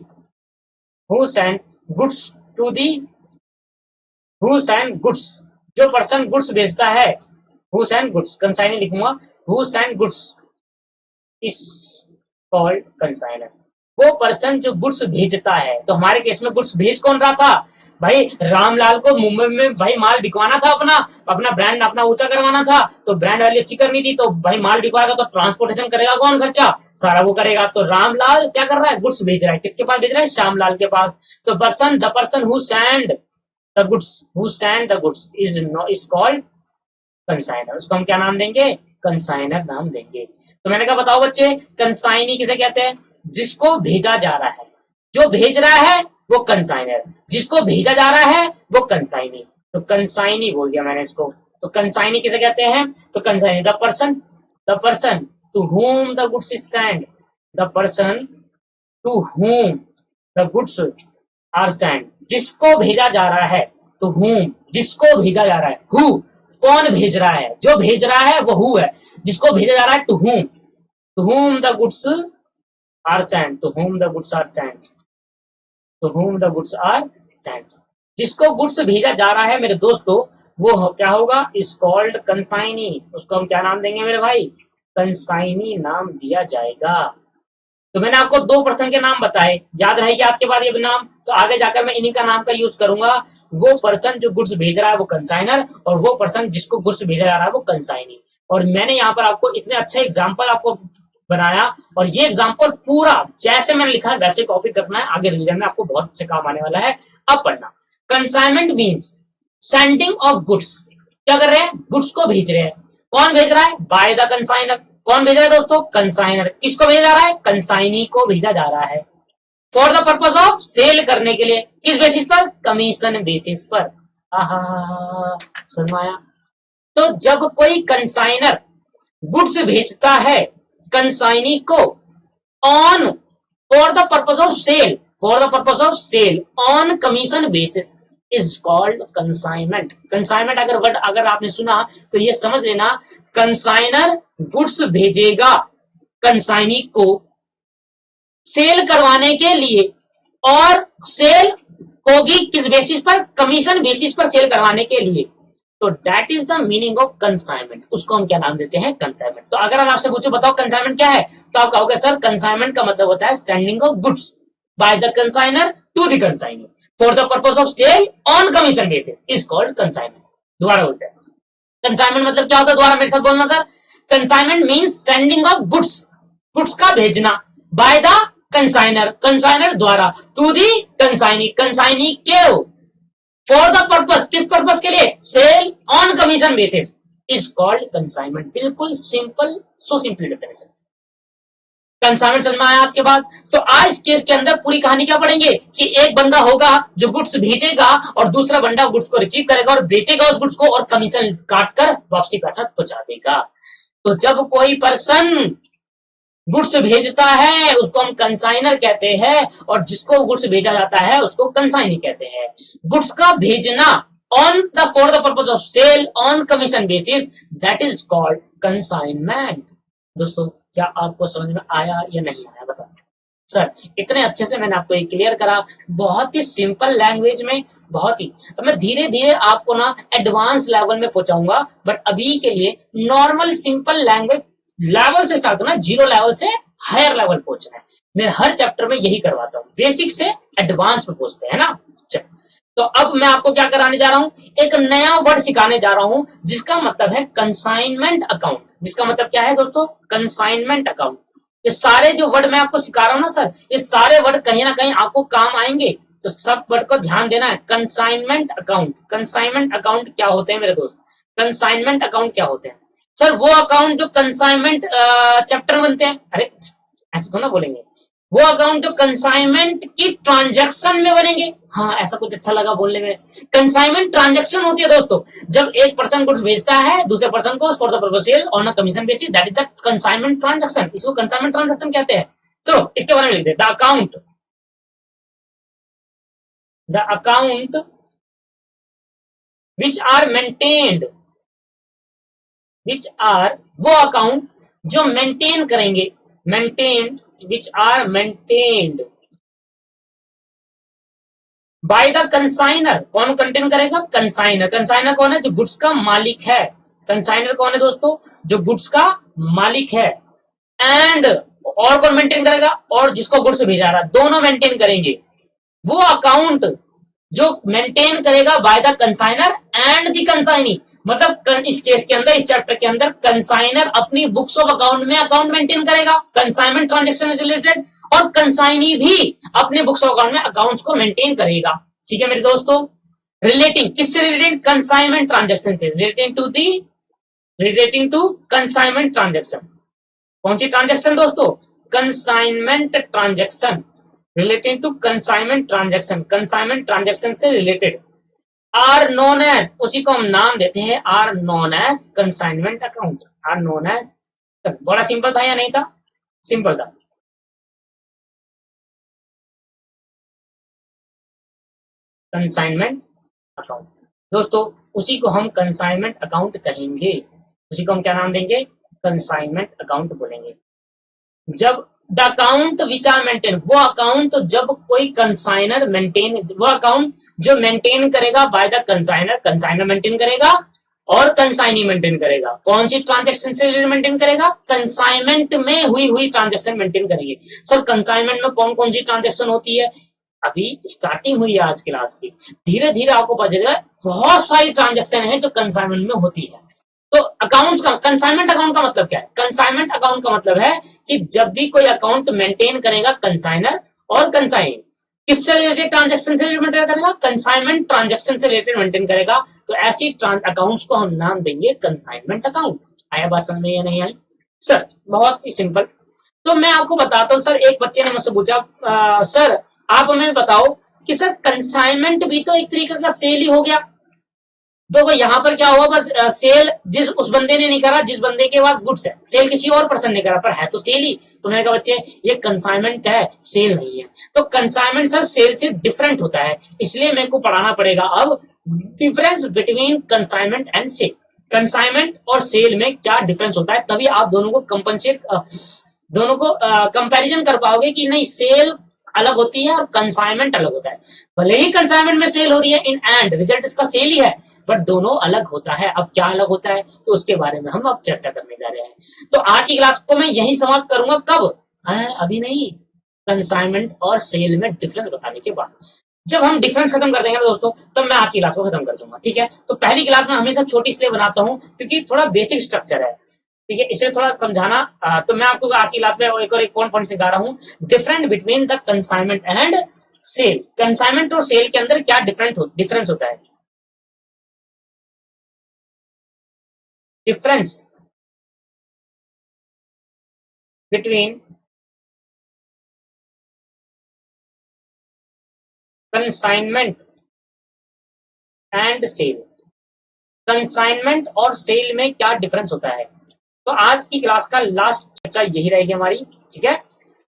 who send goods to the, who send goods, जो पर्सन गुड्स भेजता है, हु सेंड गुड्स, कंसाइनी लिखूंगा, who send goods is called consignor. वो person जो goods भेजता है। तो हमारे केस में गुड्स भेज कौन रहा था भाई? रामलाल को मुंबई में भाई माल बिकवाना था, अपना अपना ब्रांड अपना ऊंचा करवाना था, तो ब्रांड वैल्यू अच्छी करनी थी। तो भाई माल बिकवाएगा तो ट्रांसपोर्टेशन करेगा कौन? खर्चा सारा वो करेगा। तो रामलाल क्या कर रहा है? गुड्स भेज रहा है। किसके पास भेज रहा है? श्यामलाल के पास। तो the person who send the goods is called consignor. उसको हम क्या नाम देंगे? कंसाइनर नाम देंगे। तो मैंने कहा बताओ बच्चे, कंसाइनी किसे कहते हैं? जिसको भेजा जा रहा है। जो भेज रहा है वो कंसाइनर, जिसको भेजा जा रहा है वो कंसाइनी। तो कंसाइनी बोल दिया मैंने इसको। तो कंसाइनी किसे कहते हैं? तो consignee the person to whom the goods is send, the person to whom the goods are send. जिसको भेजा जा रहा है, तो whom जिसको भेजा जा रहा है, who कौन भेज रहा है? जो भेज रहा है वो who है। जिसको भेजा जा रहा है to whom the goods are send, to whom the goods are send, to whom the goods are sent। जिसको गुड्स भेजा जा रहा है मेरे दोस्तों, वो क्या होगा? Is called consignee. उसको हम क्या नाम देंगे मेरे भाई? कंसाइनी नाम दिया जाएगा। तो मैंने आपको 2 पर्सन के नाम बताए, याद रहेगी आज के बाद ये नाम। तो आगे जाकर मैं इन्हीं का नाम का यूज करूंगा। वो पर्सन जो गुड्स भेज रहा है वो कंसाइनर, और वो पर्सन जिसको गुड्स भेजा जा रहा है वो कंसाइनी। और मैंने यहाँ पर आपको इतने अच्छे एग्जाम्पल आपको बनाया, और ये एग्जाम्पल पूरा जैसे मैंने लिखा है वैसे कॉपी करना है। आगे रिवीजन में आपको बहुत अच्छे काम आने वाला है। अब पढ़ना, consignment means sending of goods. क्या कर रहे हैं? गुड्स को भेज रहे हैं। कौन भेज रहा है? By the consignor. कौन भेज रहा है दोस्तों? कंसाइनर। किसको भेजा जा रहा है? कंसाइनी को भेजा जा रहा है। For the purpose of sale करने के लिए। किस बेसिस पर? कमीशन बेसिस पर। समझ आया? तो जब कोई कंसाइनर गुड्स भेजता है कंसाइनी को on for the purpose of sale on commission basis is called consignment. Consignment अगर वर्ड अगर आपने सुना तो ये समझ लेना, कंसाइनर गुड्स भेजेगा कंसाइनी को सेल करवाने के लिए, और सेल होगी किस बेसिस पर? कमीशन बेसिस पर सेल करवाने के लिए। तो that is the meaning of consignment. उसको हम क्या नाम देते हैं? कंसाइनमेंट। तो अगर हम आपसे पूछो बताओ कंसाइनमेंट क्या है, तो आप कहोगे सर कंसाइनमेंट का मतलब होता है sending of goods by the consignor to the consignee for the purpose of sale on commission basis is called consignment. दोबारा बोलते हैं, कंसाइनमेंट मतलब क्या होता है? दोबारा मेरे साथ बोलना sir. Consignment means sending of goods, goods का भेजना, बाय द कंसाइनर द्वारा, टू दी कंसाइनी, कंसाइनी के, फॉर द पर्पस किस पर्पस के लिए? Sale on commission basis is called consignment. बिल्कुल simple, so simple definition. Consignment समझ में आया आज के बाद? तो आज इस केस के अंदर पूरी कहानी क्या पढ़ेंगे कि एक बंदा होगा जो गुड्स भेजेगा, और दूसरा बंदा गुड्स को रिसीव करेगा और बेचेगा उस गुड्स को, और कमीशन काटकर वापसी पैसा पहुंचा देगा। तो जब कोई पर्सन गुड्स भेजता है उसको हम कंसाइनर कहते हैं, और जिसको गुड्स भेजा जाता है उसको कंसाइनी कहते हैं। गुड्स का भेजना on the for the purpose of sale on commission basis that is called consignment. दोस्तों क्या आपको समझ में आया या नहीं आया बताओ सर? इतने अच्छे से मैंने आपको ये क्लियर करा, बहुत ही सिंपल लैंग्वेज में, बहुत ही। तो मैं धीरे धीरे आपको ना एडवांस लेवल में पहुंचाऊंगा, बट अभी के लिए नॉर्मल सिंपल लैंग्वेज लेवल से स्टार्ट करना, 0 लेवल से हायर लेवल पहुंचना है। मैं हर चैप्टर में यही करवाता हूँ, बेसिक से एडवांस में पहुंचते हैं ना। तो अब मैं आपको क्या कराने जा रहा हूँ? एक नया वर्ड सिखाने जा रहा हूँ जिसका मतलब है कंसाइनमेंट अकाउंट। जिसका मतलब क्या है दोस्तों? Consignment account. ये सारे जो वर्ड मैं आपको सिखा रहा हूँ ना सर, ये सारे वर्ड कहीं ना कहीं आपको काम आएंगे, तो सब वर्ड को ध्यान देना है। कंसाइनमेंट अकाउंट, कंसाइनमेंट अकाउंट क्या होते हैं मेरे दोस्त? कंसाइनमेंट अकाउंट क्या होते हैं सर? वो अकाउंट जो कंसाइनमेंट चैप्टर बनते हैं, अरे ऐसे तो ना बोलेंगे, वो अकाउंट जो कंसाइनमेंट की ट्रांजैक्शन में बनेंगे। हाँ ऐसा कुछ अच्छा लगा बोलने में। कंसाइनमेंट ट्रांजैक्शन होती है दोस्तों, जब एक पर्सन गुड्स भेजता है दूसरे पर्सन को for the purpose sale on a commission basis, that is the consignment transaction. इसको कंसाइनमेंट ट्रांजैक्शन कहते हैं। तो इसके बारे में लिख दे, the account which are maintained, which are वो अकाउंट जो मेंटेन करेंगे, maintain which are maintained by the consigner। कौन कंटेन करेगा? कंसाइनर। कंसाइनर कौन है? जो गुड्स का मालिक है। कंसाइनर कौन है दोस्तों? जो गुड्स का मालिक है। एंड और कौन मेंटेन करेगा, और जिसको गुड्स भेजा रहा, दोनों मेंटेन करेंगे। वो अकाउंट जो मेंटेन करेगा by the consignor and the consignee, मतलब इस केस के अंदर, इस चैप्टर के अंदर कंसाइनर अपनी बुक्स ऑफ अकाउंट में अकाउंट मेंटेन करेगा कंसाइनमेंट ट्रांजेक्शन से रिलेटेड, और कंसाइनी भी अपने बुक्स ऑफ अकाउंट में अकाउंट्स को मेंटेन करेगा। ठीक है मेरे दोस्तों, रिलेटिंग किससे रिलेटेड, कंसाइनमेंट ट्रांजेक्शन से, रिलेटिंग टू कंसाइनमेंट ट्रांजेक्शन। कौन सी ट्रांजेक्शन दोस्तों, consignment transaction, relating to consignment transaction, consignment transaction से रिलेटेड, आर नोन एज, उसी को हम नाम देते हैं are known as consignment account, are known as. बड़ा सिंपल था या नहीं था, सिंपल था। कंसाइनमेंट अकाउंट दोस्तों, उसी को हम कंसाइनमेंट अकाउंट कहेंगे, उसी को हम क्या नाम देंगे, कंसाइनमेंट अकाउंट बोलेंगे। जब the account which are maintain, वो अकाउंट जब कोई कंसाइनर मेंटेन, वो अकाउंट जो मेंटेन करेगा by the consigner, consigner maintain करेगा और कंसाइनी मेंटेन करेगा। कौन सी ट्रांजेक्शन से मेंटेन करेगा, कंसाइनमेंट में हुई ट्रांजेक्शन मेंटेन करेंगे। सर कंसाइनमेंट में कौन कौन सी ट्रांजेक्शन होती है, अभी स्टार्टिंग हुई है आज क्लास की, धीरे धीरे आपको पता चलेगा बहुत सारी ट्रांजेक्शन है जो कंसाइनमेंट में होती है। तो अकाउंट्स का, कंसाइनमेंट अकाउंट का मतलब क्या है, कंसाइनमेंट अकाउंट का मतलब है कि जब भी कोई अकाउंट मेंटेन करेगा कंसाइनर और कंसाइन, किससे रिलेटेड ट्रांजेक्शन से मेंटेन करेगा, कंसाइनमेंट ट्रांजेक्शन से रिलेटेड मेंटेन करेगा, तो ऐसी अकाउंट्स को हम नाम देंगे कंसाइनमेंट अकाउंट। आया बात समझ में या नहीं आई सर, बहुत ही सिंपल। तो मैं आपको बताता हूँ सर, एक बच्चे ने मुझसे पूछा सर आप हमें बताओ कि सर कंसाइनमेंट भी तो एक तरीके का सेल ही हो गया, तो यहाँ पर क्या हुआ, बस सेल जिस उस बंदे ने नहीं करा जिस बंदे के पास गुड्स है, सेल किसी और पर्सन ने करा, पर है तो सेल ही। तो मैंने कहा बच्चे ये कंसाइनमेंट है, सेल नहीं है। तो कंसाइनमेंट सर सेल से डिफरेंट होता है, इसलिए मेरे को पढ़ाना पड़ेगा अब difference between consignment and sale. Consignment और सेल में क्या डिफरेंस होता है, तभी आप दोनों को कंपेरिजन कर पाओगे कि नहीं सेल अलग होती है और कंसाइनमेंट अलग होता है। भले ही कंसाइनमेंट में सेल हो रही है, इन एंड रिजल्ट इसका सेल ही है, बट दोनों अलग होता है। अब क्या अलग होता है तो उसके बारे में हम अब चर्चा करने जा रहे हैं। तो आज की क्लास को मैं यही समाप्त करूंगा, कब, अभी नहीं, कंसाइनमेंट और सेल में डिफरेंस बताने के बाद। जब हम डिफरेंस खत्म कर देंगे दोस्तों, तब मैं आज की क्लास को खत्म कर दूंगा। ठीक है, तो पहली क्लास में हमेशा छोटी इसलिए बनाता हूँ क्योंकि थोड़ा बेसिक स्ट्रक्चर है, ठीक है, इसे थोड़ा समझाना। तो मैं आपको आज की क्लास में एक पॉइंट सिखा रहा हूँ, different between the consignment and sale. Consignment और सेल के अंदर क्या डिफरेंस होता है, difference between consignment and sale। Consignment और सेल में क्या डिफरेंस होता है, तो आज की क्लास का लास्ट चर्चा यही रहेगी हमारी। ठीक है,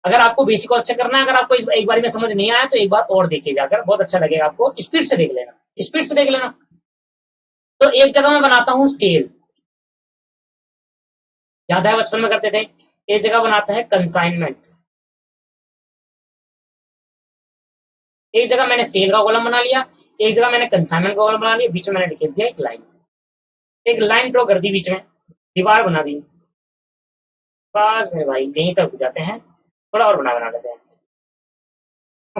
अगर आपको बेसिक और अच्छा करना है, अगर आपको एक बार में समझ नहीं आया तो एक बार और देखिए जाकर, बहुत अच्छा लगेगा आपको, स्पीड से देख लेना, स्पीड से देख लेना। तो एक जगह मैं बनाता हूं सेल, याद है बचपन में करते थे, एक जगह बनाता है कंसाइनमेंट, एक जगह मैंने सेल का कॉलम बना लिया, एक जगह मैंने कंसाइनमेंट का कॉलम बना लिया, बीच में मैंने लिख दिया एक लाइन ड्रॉ कर दी, बीच में दीवार बना दी। बस मेरे भाई यहीं तक जाते हैं, थोड़ा और बना लेते हैं,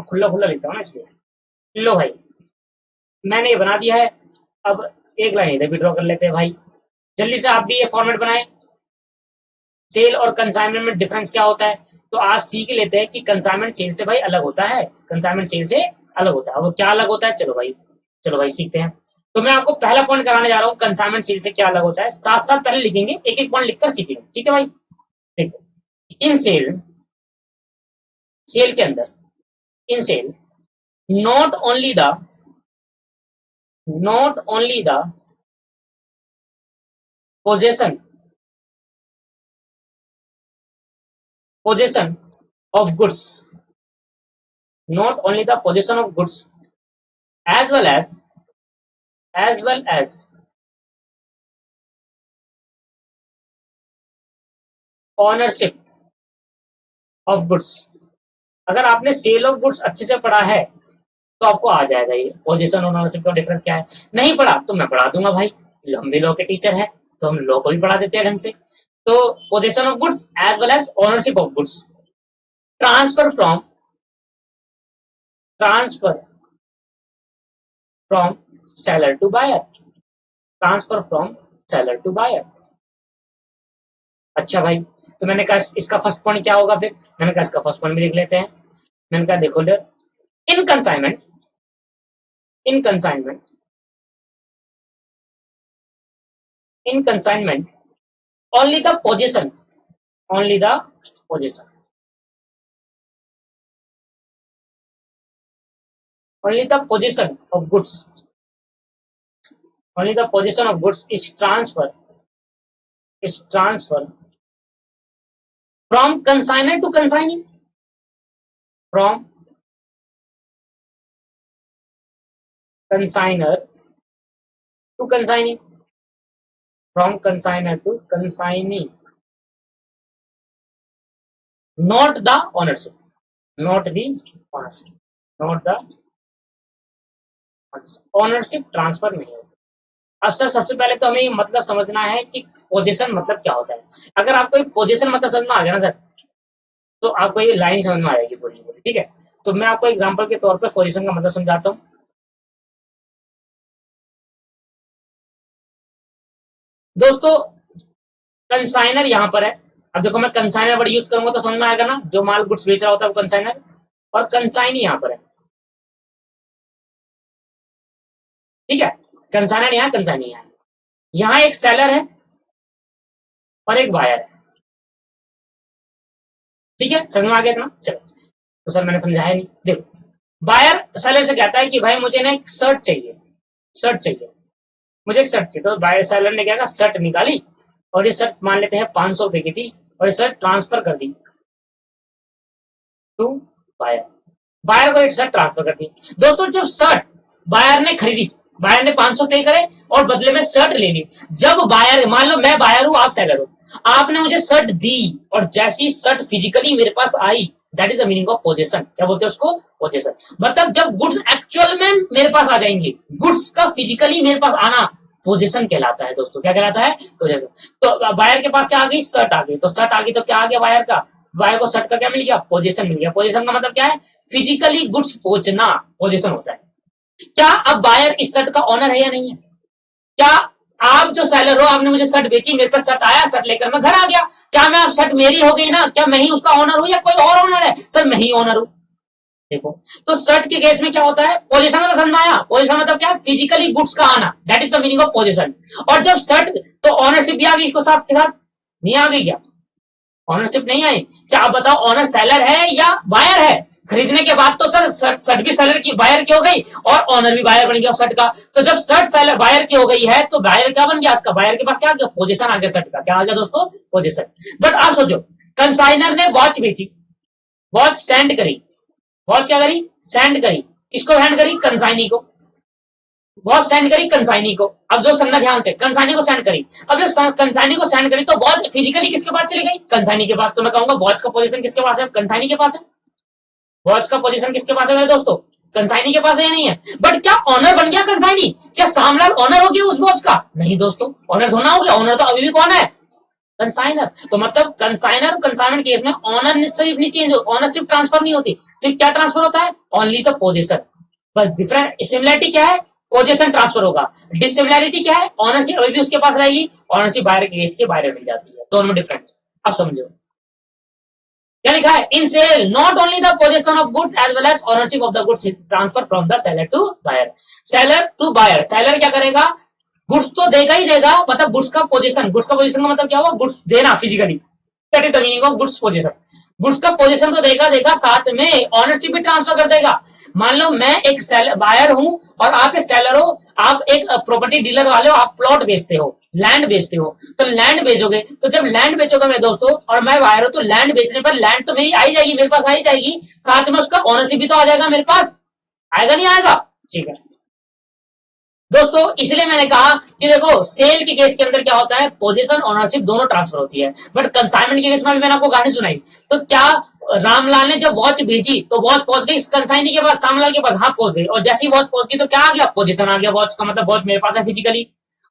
खुला खुला लिखता हूँ ना इसलिए। लो भाई मैंने ये बना दिया है, अब एक लाइन इधर भी ड्रॉ कर लेते हैं भाई, जल्दी से आप भी ये फॉर्मेट बनाए। सेल और कंसाइनमेंट में डिफरेंस क्या होता है, तो आज सीख लेते हैं कि कंसाइनमेंट सेल से भाई अलग होता है, कंसाइनमेंट सेल से अलग होता है। वो क्या अलग होता है, चलो भाई सीखते हैं। तो मैं आपको पहला पॉइंट कराने जा रहा हूँ, कंसाइनमेंट सेल से क्या अलग होता है, साथ साथ पहले लिखेंगे, एक एक पॉइंट लिखकर सीखेंगे। ठीक है भाई, देखो इन सेल के अंदर, in sale not only the possession of goods, not only the possession of goods, as well as ownership of goods। अगर आपने सेल ऑफ गुड्स अच्छे से पढ़ा है तो आपको आ जाएगा ये पोजीशन और ओनरशिप का डिफरेंस क्या है। नहीं पढ़ा तो मैं पढ़ा दूंगा भाई, हम भी लॉ के टीचर है तो हम लॉ को भी पढ़ा देते हैं ढंग से। तो possession of goods as well as ownership of goods, transfer from seller to buyer, transfer from seller to buyer. अच्छा भाई, तो मैंने कहा इसका फर्स्ट पॉइंट क्या होगा, फिर मैंने कहा इसका फर्स्ट पॉइंट भी लिख लेते हैं। मैंने कहा देखो इन consignment only the position of goods is transfer from consignor to consignee, from consignor to consignee, not the ownership, ownership transfer नहीं होता। अब सर सबसे पहले तो हमें मतलब समझना है कि पोजीशन मतलब क्या होता है। अगर आपको एक पोजीशन मतलब समझ में आ गया ना सर, तो आपको ये लाइन समझ में आ जाएगी पूरी पूरी, ठीक है। तो मैं आपको एग्जांपल के तौर पे पोजीशन का मतलब समझाता हूँ। दोस्तों कंसाइनर यहाँ पर है। अब देखो मैं कंसाइनर वर्ड यूज करूंगा तो समझ में आएगा ना, जो माल गुड्स बेच रहा होता है वो कंसाइनर, और कंसाइनी यहाँ पर है, ठीक है। कंसाइनर यहाँ, कंसाइनी यहाँ। यहाँ एक सेलर है और एक बायर है, ठीक है। समझ में आ गया ना? चलो, तो सर मैंने समझाया नहीं। देखो बायर सेलर से कहता है कि भाई मुझे ना एक शर्ट चाहिए, मुझे एक शर्ट चाहिए। तो बायर सेलर ने क्या कहा, शर्ट निकाली, और ये शर्ट मान लेते हैं 500 रुपए की थी, और ये शर्ट ट्रांसफर कर दी टू बायर, बायर को एक शर्ट ट्रांसफर कर दी। दोस्तों जब शर्ट बायर ने खरीदी, बायर ने 500 पे करे और बदले में शर्ट ले ली। जब बायर, मान लो मैं बायर हूं आप सेलर हो, आपने मुझे शर्ट दी और जैसी शर्ट फिजिकली मेरे पास आई, that is the meaning of possession. क्या बोलते हैं उसको? पोजेशन। मतलब जब गुड्स एक्चुअल में मेरे पास आ जाएंगे, गुड्स का फिजिकली मेरे पास आना पोजीशन कहलाता है दोस्तों। क्या कहलाता है? पोजीशन। तो बायर के पास क्या आ गई? शर्ट आ गई। तो शर्ट आ गई तो क्या आ गया बायर का? बायर को शर्ट का क्या मिल गया? पोजीशन मिल गया। पोजीशन का मतलब क्या है? फिजिकली गुड्स पहुंचना पोजीशन होता है। क्या अब बायर इस शर्ट का ऑनर है या नहीं है? क्या आप जो सेलर हो, आपने मुझे शर्ट बेची, मेरे पास शर्ट आया, शर्ट लेकर मैं घर आ गया, क्या मैं अब शर्ट मेरी हो गई ना? क्या मैं ही उसका ऑनर हूं या कोई और ऑनर है? सर मैं ही ऑनर हूं। देखो तो शर्ट के केस में क्या होता है? पोजीशन मतलब समझ में आया? पोजीशन मतलब क्या है? फिजिकली गुड्स का आना, that is the meaning of position. और जब शर्ट, तो ऑनरशिप भी आ गई इसको साथ के साथ, नहीं आ गई क्या? ऑनरशिप नहीं आई। क्या आप बताओ ऑनर सेलर है या बायर है? खरीदने के बाद तो सर शर्ट भी सेलर की, बायर की हो गई, और ऑनर भी बायर बन गया शर्ट का। तो जब शर्ट सेलर बायर की हो गई है तो बायर क्या बन गया इसका? बायर के पास क्या आ गया? पोजीशन आ गया शर्ट का। क्या आ गया दोस्तों? पोजीशन। बट आप सोचो, कंसाइनर ने वॉच बेची, वॉच सेंड करी, वॉच क्या करी? सेंड करी। किसको सेंड करी? कंसाइनी को। वॉच सेंड करी कंसाइनी को। अब जो समझना ध्यान से, कंसाइनी को सेंड करी। अब जब कंसाइनी को सेंड करी तो वॉच फिजिकली किसके पास चली गई? कंसाइनी के पास। तो मैं कहूंगा वॉच का पोजीशन किसके पास है? कंसाइनी के पास है। वॉच का पोजीशन किसके पास है मेरे दोस्तों? कंसाइनी के पास है या नहीं है? बट क्या ऑनर बन गया कंसाइनी? क्या सामलाल ऑनर हो गया उस वॉच का? नहीं दोस्तों, ऑनर थोड़ा हो गया। ऑनर तो अभी भी कौन है? कंसाइनर। तो मतलब कंसाइनर और कंसाइनमेंट केस में ऑनर सिर्फ नहीं चेंज, ऑनरशिप ट्रांसफर नहीं होती। सिर्फ क्या ट्रांसफर होता है? Only the position. बस डिफरेंट, सिमिलरिटी क्या है? पोजीशन ट्रांसफर होगा। डिसिमिलरिटी क्या है? ऑनरशिप अभी भी उसके पास रहेगी, ऑनरशिप बाहर के केस के बाहर मिल जाती है। दोनों में डिफरेंस अब समझो। क्या लिखा है? In sale not only the position of goods as well as ownership of the goods is transfer from the seller to buyer. Seller to buyer, seller क्या करेगा? गुड्स तो देगा ही देगा, मतलब गुड्स का पोजीशन, गुड्स का पोजीशन का मतलब क्या हुआ? गुड्स देना physically, that is the meaning of goods position. Goods का पोजीशन तो देगा देगा, साथ में ऑनरशिप भी ट्रांसफर कर देगा। मान लो मैं एक बायर हूं और आप एक सेलर हो, आप एक प्रॉपर्टी डीलर वाले हो, आप प्लॉट बेचते हो, लैंड बेचते हो। तो लैंड बेचोगे, तो जब लैंड बेचोगे मेरे दोस्तों, और मैं बायर हूं, तो लैंड बेचने पर लैंड तो मेरी आई जाएगी, मेरे पास आई जाएगी, साथ में उसका ऑनरशिप भी तो आ जाएगा मेरे पास। आएगा नहीं आएगा? ठीक है दोस्तों, इसलिए मैंने कहा कि देखो सेल के केस के अंदर क्या होता है? पोजीशन ओनरशिप दोनों ट्रांसफर होती है। बट कंसाइनमेंट के केस में भी मैंने आपको कहानी सुनाई। तो क्या रामलाल ने जब वॉच भेजी तो वॉच पहुंच गई कंसाइनी के पास, श्यामलाल के पास? हाँ पहुंच गई। और जैसी वॉच पहुंच गई तो क्या आ गया? पोजीशन आ गया वॉच का, मतलब वॉच मेरे पास है फिजिकली।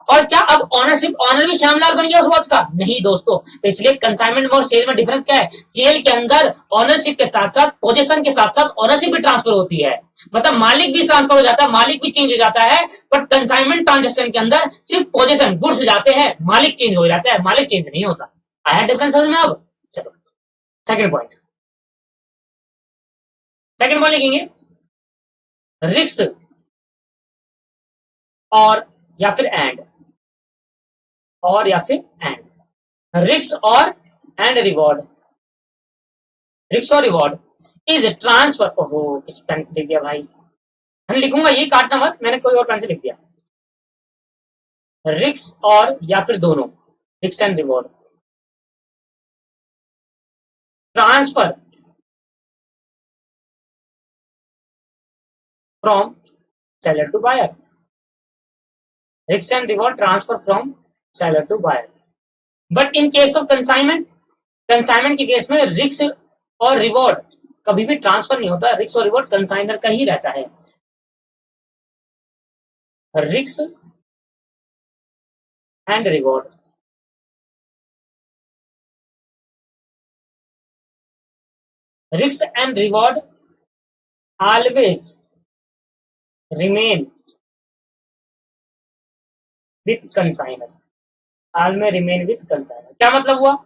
और क्या अब ऑनर भी श्यामलाल बन गया उस वॉच का? नहीं दोस्तों। तो इसलिए कंसाइनमेंट और सेल में डिफरेंस क्या है? सेल के अंदर ऑनरशिप के साथ साथ पोजीशन के साथ साथ ऑनरशिप भी ट्रांसफर होती है, मतलब मालिक भी ट्रांसफर हो जाता है, मालिक भी चेंज हो जाता है। बट कंसाइनमेंट ट्रांजेक्शन के अंदर सिर्फ पोजीशन गुड्स जाते हैं, मालिक चेंज हो जाता है, मालिक चेंज नहीं होता। आया डिफरेंस समझ में अब? चलो सेकंड पॉइंट, सेकंड पॉइंट लिखेंगे रिस्क और या फिर एंड, और या फिर एंड, रिस्क और एंड रिवॉर्ड, रिस्क और रिवॉर्ड इज ट्रांसफर। ओहो किस पेन से लिख दिया भाई, मैं लिखूंगा ये काटना मत, मैंने कोई और पेन से लिख दिया। रिस्क और या फिर दोनों, risk and reward transfer from seller to buyer, risk and reward transfer from seller to buyer. But in case of consignment, consignment के केस में रिस्क और रिवॉर्ड कभी भी ट्रांसफर नहीं होता, रिस्क और रिवॉर्ड कंसाइनर का ही रहता है। Risk and reward, risk and reward always remain with consigner, always remain with consigner। क्या मतलब हुआ?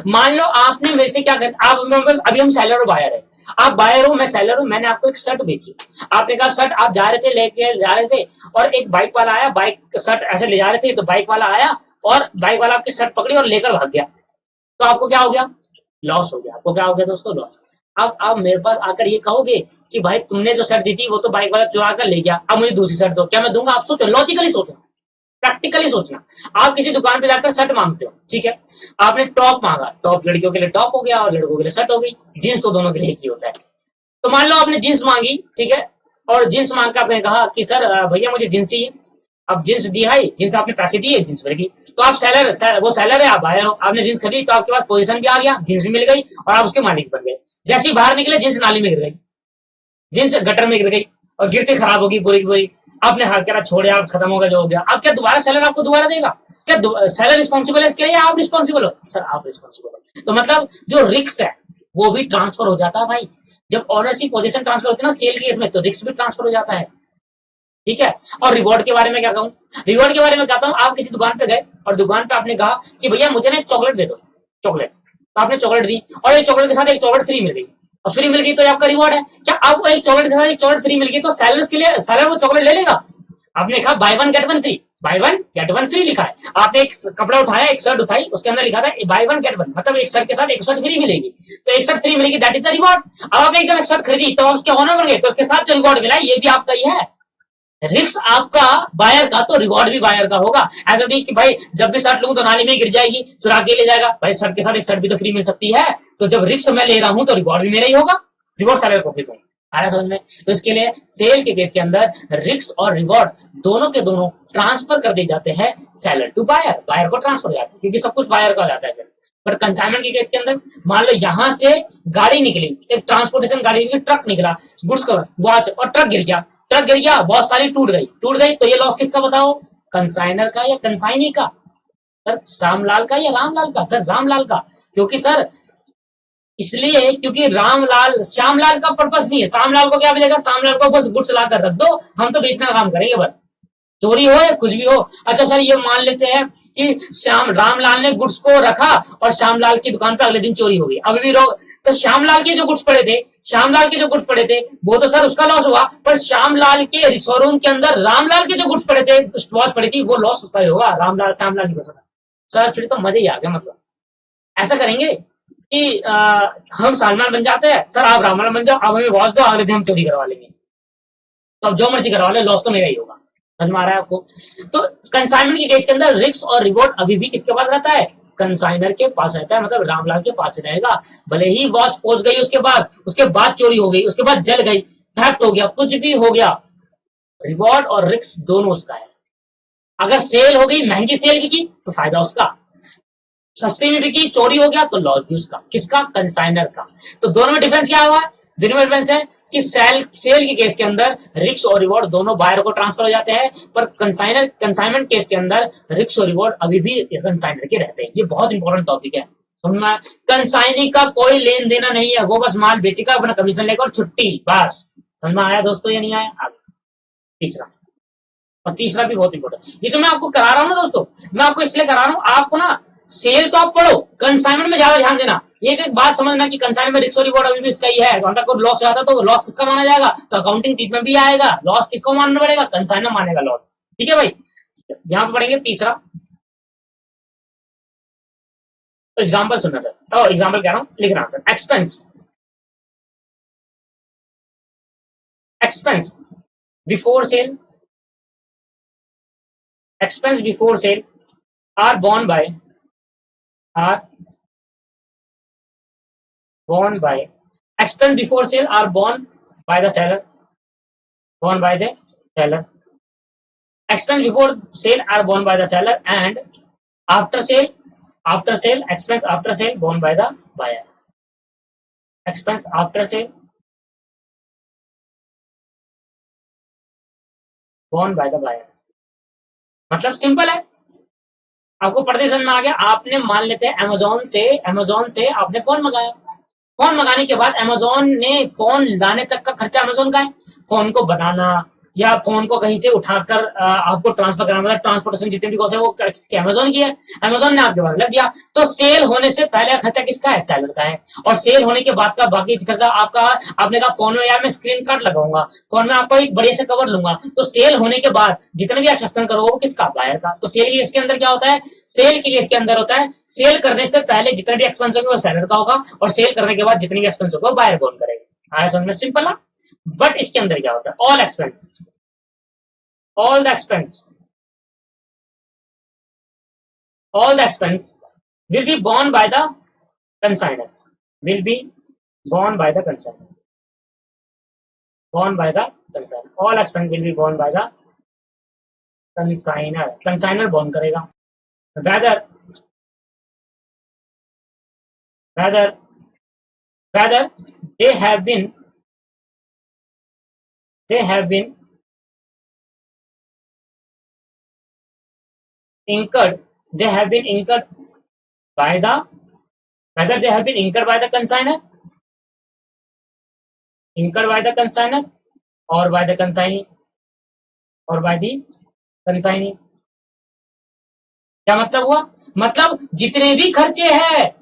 मान लो आपने मेरे से क्या कहते, आप अभी हम सेलर और बायर है, आप बायर हो मैं सेलर हूं, मैंने आपको एक शर्ट बेची, आपने कहा शर्ट आप जा रहे थे लेके जा रहे थे और एक बाइक वाला आया, बाइक शर्ट ऐसे ले जा रहे थे तो बाइक वाला आया और बाइक वाला आपकी शर्ट पकड़ी और लेकर भाग गया, तो आपको क्या हो गया? लॉस हो गया। आपको क्या हो गया दोस्तों? लॉस। अब आप मेरे पास आकर ये कहोगे कि भाई तुमने जो शर्ट दी थी वो तो बाइक वाला चुरा कर ले गया, अब मुझे दूसरी शर्ट दो, क्या मैं दूंगा? आप सोचो, लॉजिकली सोचो, प्रैक्टिकली सोचना। आप किसी दुकान पे जाकर शर्ट मांगते हो, ठीक है, आपने टॉप मांगा, टॉप लड़कियों के लिए टॉप हो गया और लड़कों के लिए शर्ट हो गई, जींस तो दोनों के लिए ही होता है। तो मान लो आपने जींस मांगी, ठीक है, और जींस मांग कर आपने कहा कि सर भैया मुझे जींस चाहिए। अब जींस दिया है, जींस आपने पैसे दिए, जींस मिल गई, तो आप वो सेलर है, आप बायर हो, आपने जींस खरीदी तो आपके पास पोजीशन भी आ गया, जींस भी मिल गई और आप उसके मालिक बन गए। जैसे ही बाहर निकले जींस नाली में गिर गई, जींस गटर में गिर गई और गिरते खराब होगी पूरी की पूरी, आपने हाथ करा छोड़े, आप खत्म हो गया जो हो गया। अब क्या दोबारा सेलर आपको दोबारा देगा? क्या सेलर रिस्पॉन्सिबल है इसके लिए या आप रिस्पॉन्सिबल हो? सर आप रिस्पॉन्सिबल हो। तो मतलब जो रिस्क है वो भी ट्रांसफर हो जाता है भाई, जब ऑनरशिप पोजीशन ट्रांसफर होती है ना सेल केस में, तो रिस्क भी ट्रांसफर हो जाता है, ठीक है। और रिवॉर्ड के बारे में क्या कहूँ? रिवॉर्ड के बारे में कहता हूँ, आप किसी दुकान पे गए और दुकान पे आपने कहा कि भैया मुझे ना एक चॉकलेट दे दो, चॉकलेट, तो आपने चॉकलेट दी और एक चॉकलेट के साथ एक चॉकलेट फ्री मिल गई, और फ्री मिल गई तो आपका रिवॉर्ड है। क्या आपको एक चॉकलेट के साथ एक चॉकलेट फ्री मिल गई तो सेलर के लिए सेलर वो चॉकलेट ले लेगा? आपने कहा by one get one free, by one get one free लिखा है, आपने एक कपड़ा उठाया, एक शर्ट उठाई, उसके अंदर लिखा था बाय वन गेट वन, मतलब एक शर्ट के साथ एक शर्ट फ्री मिलेगी, तो एक शर्ट फ्री मिलेगी, दैट इज द रिवॉर्ड। अब आपने जब एक शर्ट खरीदी तो उसके ऑनर बन गए, तो उसके साथ जो रिवॉर्ड मिला ये भी आपका ही है। रिस्क आपका बायर का तो रिवॉर्ड भी बायर का होगा। ऐसा नहीं कि भाई जब भी शर्ट लूं तो नाली में गिर जाएगी, चुरा के ले जाएगा, भाई शर्ट के साथ एक शर्ट भी तो फ्री मिल सकती है, तो जब रिस्क मैं ले रहा हूं तो रिवॉर्ड भी मेरा ही होगा, रिवॉर्ड सेलर को भी दूंगा। आ रहा समझ में? तो इसके लिए सेल के केस के अंदर रिस्क और रिवॉर्ड दोनों के दोनों ट्रांसफर कर दिए जाते हैं सेलर टू बायर, बायर को ट्रांसफर हो जाता है क्योंकि सब कुछ बायर का हो जाता है फिर। पर कंसाइनमेंट के केस के अंदर मान लो यहां से गाड़ी निकली, एक ट्रांसपोर्टेशन गाड़ी निकली, ट्रक निकला, गुड्स का वॉच, और ट्रक गिर गया, ट्रक गिर गया, बहुत सारी टूट गई, तो ये लॉस किसका बताओ? कंसाइनर का या कंसाइनी का? सर श्यामलाल का या रामलाल का? सर रामलाल का, क्योंकि सर इसलिए क्योंकि रामलाल श्यामलाल का पर्पस नहीं है। श्यामलाल को क्या मिलेगा? श्यामलाल को बस गुड्स ला कर रख दो, हम तो बेचने का काम करेंगे, बस चोरी हो या कुछ भी हो। अच्छा सर ये मान लेते हैं कि रामलाल ने गुड्स को रखा और श्यामलाल की दुकान पर अगले दिन चोरी हो गई, अभी भी तो श्यामलाल के जो गुड्स पड़े थे, श्यामलाल के जो गुड्स पड़े थे वो तो सर उसका लॉस हुआ, पर श्यामलाल के शोरूम के अंदर रामलाल के जो गुड्स पड़े थे, वॉच पड़ी थी, वो लॉस उसका ही होगा, रामलाल श्यामलाल की वजह। सर फिर तो मजे ही आ गया। मतलब ऐसा करेंगे कि हम सलमान बन जाते हैं, सर आप रामलाल बन जाओ, आप हमें वॉच दो, अगले दिन हम चोरी करवा लेंगे, तो अब जो मर्जी करवा ले, लॉस तो मेरा ही होगा। समझ में आ रहा है आपको? तो कंसाइनमेंट के केस के अंदर रिस्क और रिवॉर्ड अभी भी किसके पास रहता है? कंसाइनर के पास रहता है, मतलब रामलाल के पास ही रहेगा। भले ही वॉच पहुंच गई उसके पास, उसके बाद चोरी हो गई, उसके बाद जल गई, थेफ्ट हो गया, कुछ भी हो गया, रिवॉर्ड और रिस्क दोनों उसका है। अगर सेल हो गई, महंगी सेल बिकी तो फायदा उसका, सस्ती में बिकी चोरी हो गया तो लॉस भी उसका। किसका? कंसाइनर का। तो दोनों में डिफरेंस क्या हुआ? दोनों में डिफरेंस है कि सेल के केस के अंदर रिस्क और रिवॉर्ड दोनों बायर को ट्रांसफर हो जाते हैं, पर कंसाइनमेंट केस के अंदर रिस्क और रिवॉर्ड अभी भी कंसाइनर के रहते हैं। ये बहुत इंपॉर्टेंट टॉपिक है, समझ में। कंसाइनी का कोई लेन देना नहीं है, वो बस माल बेचेगा, अपना कमीशन लेकर और छुट्टी, बस। समझ में आया दोस्तों या नहीं आया? आगे तीसरा, और तीसरा भी बहुत इंपॉर्टेंट। ये जो मैं आपको करा रहा हूँ ना दोस्तों, मैं आपको इसलिए करा रहा हूँ, आपको ना सेल तो आप पढ़ो, कंसाइनमेंट में ज्यादा ध्यान देना। एक बात समझना कि कंसाइनमेंट में रिस्क और रिवॉर्ड अभी भी इसका ही है। अगर कोई लॉस आता तो लॉस किसका माना जाएगा? तो अकाउंटिंग ट्रीटमेंट भी आएगा, लॉस किसको मानना पड़ेगा? कंसाइनर मानेगा लॉस। ठीक है भाई, यहाँ पे पढ़ेंगे तीसरा। तो एग्जाम्पल सुनना सर, एग्जाम्पल कह रहा हूँ, लिख रहा हूँ sir. Expense before sale, expense before sale are borne by expense before sale are borne by the seller, expense before sale are borne by the seller, and after sale expense after sale borne by the buyer, expense after sale borne by the buyer। मतलब simple है, आपको पढ़ते समझ में आ गया। आपने मान लेते हैं अमेजोन से आपने फोन मंगाया, फोन मंगाने के बाद अमेजोन ने फोन लाने तक का खर्चा अमेजोन का है। फोन को बनाना या फोन को कहीं से उठाकर आपको ट्रांसफर करना, मतलब ट्रांसपोर्टेशन जितने भी कॉस्ट है वो अमेजोन की है, अमेजोन ने आपके पास लग दिया। तो सेल होने से पहले खर्चा किसका है? सेलर का है। और सेल होने के बाद का बाकी खर्चा आपका, आपने कहा फोन में यार मैं स्क्रीन कार्ड लगाऊंगा, फोन में आपको एक बड़े से कवर लूंगा, तो सेल होने के बाद जितने भी आप एक्सपेंस करोगे वो किसका? बायर का। तो सेल के इसके अंदर क्या होता है? सेल के इसके अंदर होता है, सेल करने से पहले जितने भी एक्सपेंस होंगे वो सेलर का होगा, और सेल करने के बाद जितने भी एक्सपेंस होगा वो बायर बोन करेगा। आया समझ में? सिंपल है। बट इसके अंदर क्या होता है? all the expense will be borne by the consignor, all expense will be borne by the consignor borne करेगा। whether they have been incurred by the consignor, or by the consignee, क्या मतलब हुआ? मतलब जितने भी खर्चे हैं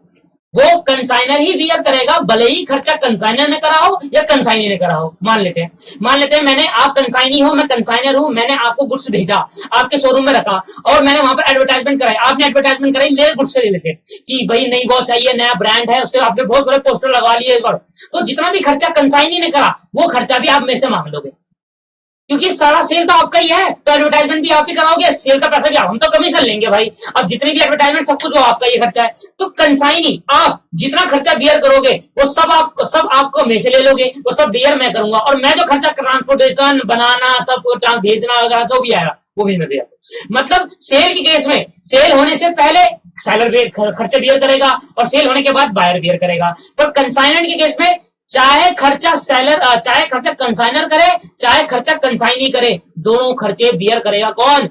वो कंसाइनर ही बियर करेगा, भले ही खर्चा कंसाइनर ने करा हो या कंसाइनी ने करा हो। मान लेते हैं मैंने, आप कंसाइनी हो, मैं कंसाइनर हूं, मैंने आपको गुड्स भेजा, आपके शोरूम में रखा, और मैंने वहां पर एडवर्टाइजमेंट कराई, आपने एडवर्टाइजमेंट कराई मेरे गुड्स से रिलेटेड कि भाई नई वॉच चाहिए, नया ब्रांड है, उससे आपने बहुत सारे पोस्टर लगा लिए एक बार। तो जितना भी खर्चा कंसाइनी ने करा वो खर्चा भी आप मेरे से मांग लोगे, क्योंकि सारा सेल तो आपका ही है, तो एडवर्टाइजमेंट भी आप ही कराओगे, सेल का पैसा भी हम तो कमीशन लेंगे भाई। अब जितने भी एडवर्टाइजमेंट सब कुछ वो आपका ये खर्चा है। तो कंसाइनी आप जितना खर्चा बियर करोगे वो सब आपको मेरे से ले लोगे, वो सब बियर मैं करूंगा, और मैं जो खर्चा ट्रांसपोर्टेशन बनाना सब भेजना वगैरह सब भी आएगा वो भी मैं बियर। मतलब सेल के केस में सेल होने से पहले सेलर खर्चे बियर करेगा और सेल होने के बाद बायर बियर करेगा। पर कंसाइनमेंट के केस में चाहे खर्चा कंसाइनर करे चाहे खर्चा कंसाइनी करे, दोनों खर्चे बियर करेगा कौन?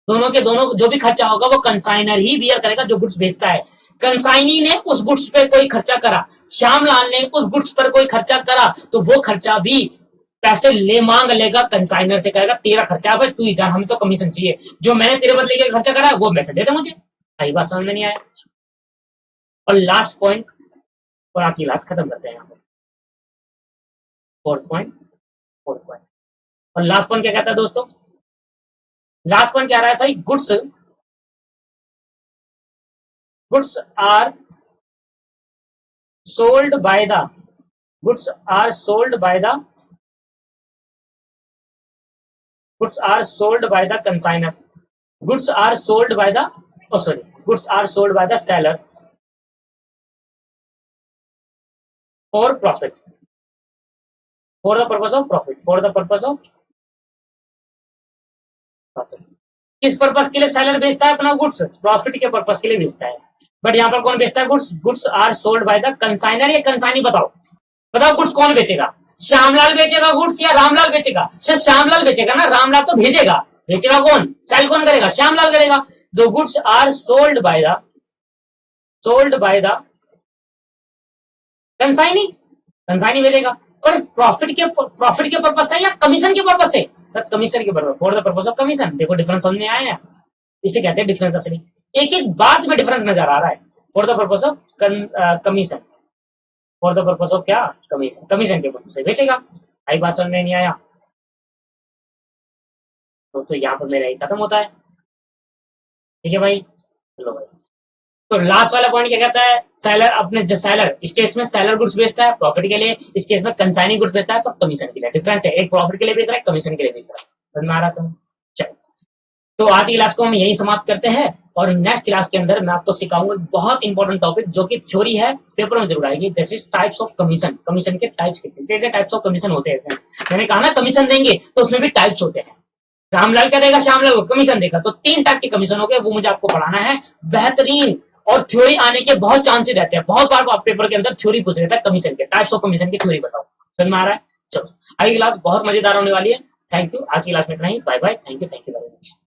दोनों के दोनों जो भी खर्चा होगा वो कंसाइनर ही बियर करेगा जो गुड्स बेचता है। कंसाइनी ने उस गुड्स पे कोई खर्चा करा, श्यामलाल ने उस गुड्स पर कोई खर्चा करा, तो वो खर्चा भी पैसे ले मांग लेगा, कंसाइनर से कहेगा तेरा खर्चा भाई तू ही जान, हमें तो कमीशन चाहिए, जो मैंने तेरे बदले के खर्चा करा वो पैसे दे दे मुझे। आई बात समझ में नहीं आया? और लास्ट पॉइंट, और आपकी क्लास खत्म करते हैं यहाँ पर। फोर्थ पॉइंट, और लास्ट पॉइंट क्या कहता है दोस्तों? लास्ट पॉइंट क्या रहा है भाई? Goods are sold by the consigner, goods are sold by the seller for profit, for the purpose of profit। किस पर्पस के लिए सेलर बेचता है अपना गुड्स? प्रॉफिट के पर्पस के लिए बेचता है। बट यहाँ पर कौन बेचता है goods? Goods are sold by the consigner या कंसाइनी? बताओ गुड्स कौन बेचेगा? श्यामलाल बेचेगा गुड्स या रामलाल बेचेगा? सर श्यामलाल बेचेगा ना, रामलाल तो भेजेगा। बेचेगा कौन? सेल कौन करेगा? श्यामलाल करेगा। The goods are sold by the consignee, consignee भेजेगा। और प्रॉफिट के पर्पज से या कमीशन के पर्पज से? सर कमीशन के purpose, for the purpose of commission. देखो डिफरेंस समझ में आया, इसे कहते हैं डिफरेंस असली। एक एक बात में डिफरेंस नजर आ रहा है। For the purpose of commission, for the purpose of क्या? कमीशन, कमीशन के पर्पज से बेचेगा। आई बात समझ में नहीं आया तो यहाँ पर मेरा खत्म होता है। ठीक है भाई, चलो भाई। तो लास्ट वाला पॉइंट क्या कहता है? सेलर अपने जो सेलर इस केस में सेलर गुड्स बेचता है प्रॉफिट के लिए, इस केस में कंसाइनिंग गुड्स बेचता है पर कमीशन के लिए। डिफरेंस है, एक प्रॉफिट के लिए बेच रहा है, कमीशन के लिए बेच रहा है। समझ में आ रहा है? चलो, तो आज की क्लास को हम यही समाप्त करते हैं और नेक्स्ट क्लास के अंदर मैं आपको सिखाऊंगा बहुत इंपॉर्टेंट टॉपिक जो कि थ्योरी है, पेपर में जरूर आएगी। This is types of commission. Commission के टाइप्स कितने टाइप्स ऑफ कमीशन होते हैं? मैंने कहा ना कमीशन देंगे तो उसमें भी टाइप्स होते हैं। रामलाल क्या देगा? श्यामलाल को कमीशन देगा। तो 3 टाइप के कमीशन हो गए, वो मुझे आपको पढ़ाना है। बेहतरीन, और थ्योरी आने के बहुत चांसेस रहते हैं। बहुत बार आप पेपर के अंदर थ्योरी पूछ लेता है कमीशन के, टाइप्स ऑफ कमीशन की थ्योरी बताओ। समझ में आ रहा है? चलो, अगली क्लास बहुत मजेदार होने वाली है। Thank you. आज की क्लास में इतना ही। Bye bye. Thank you very much.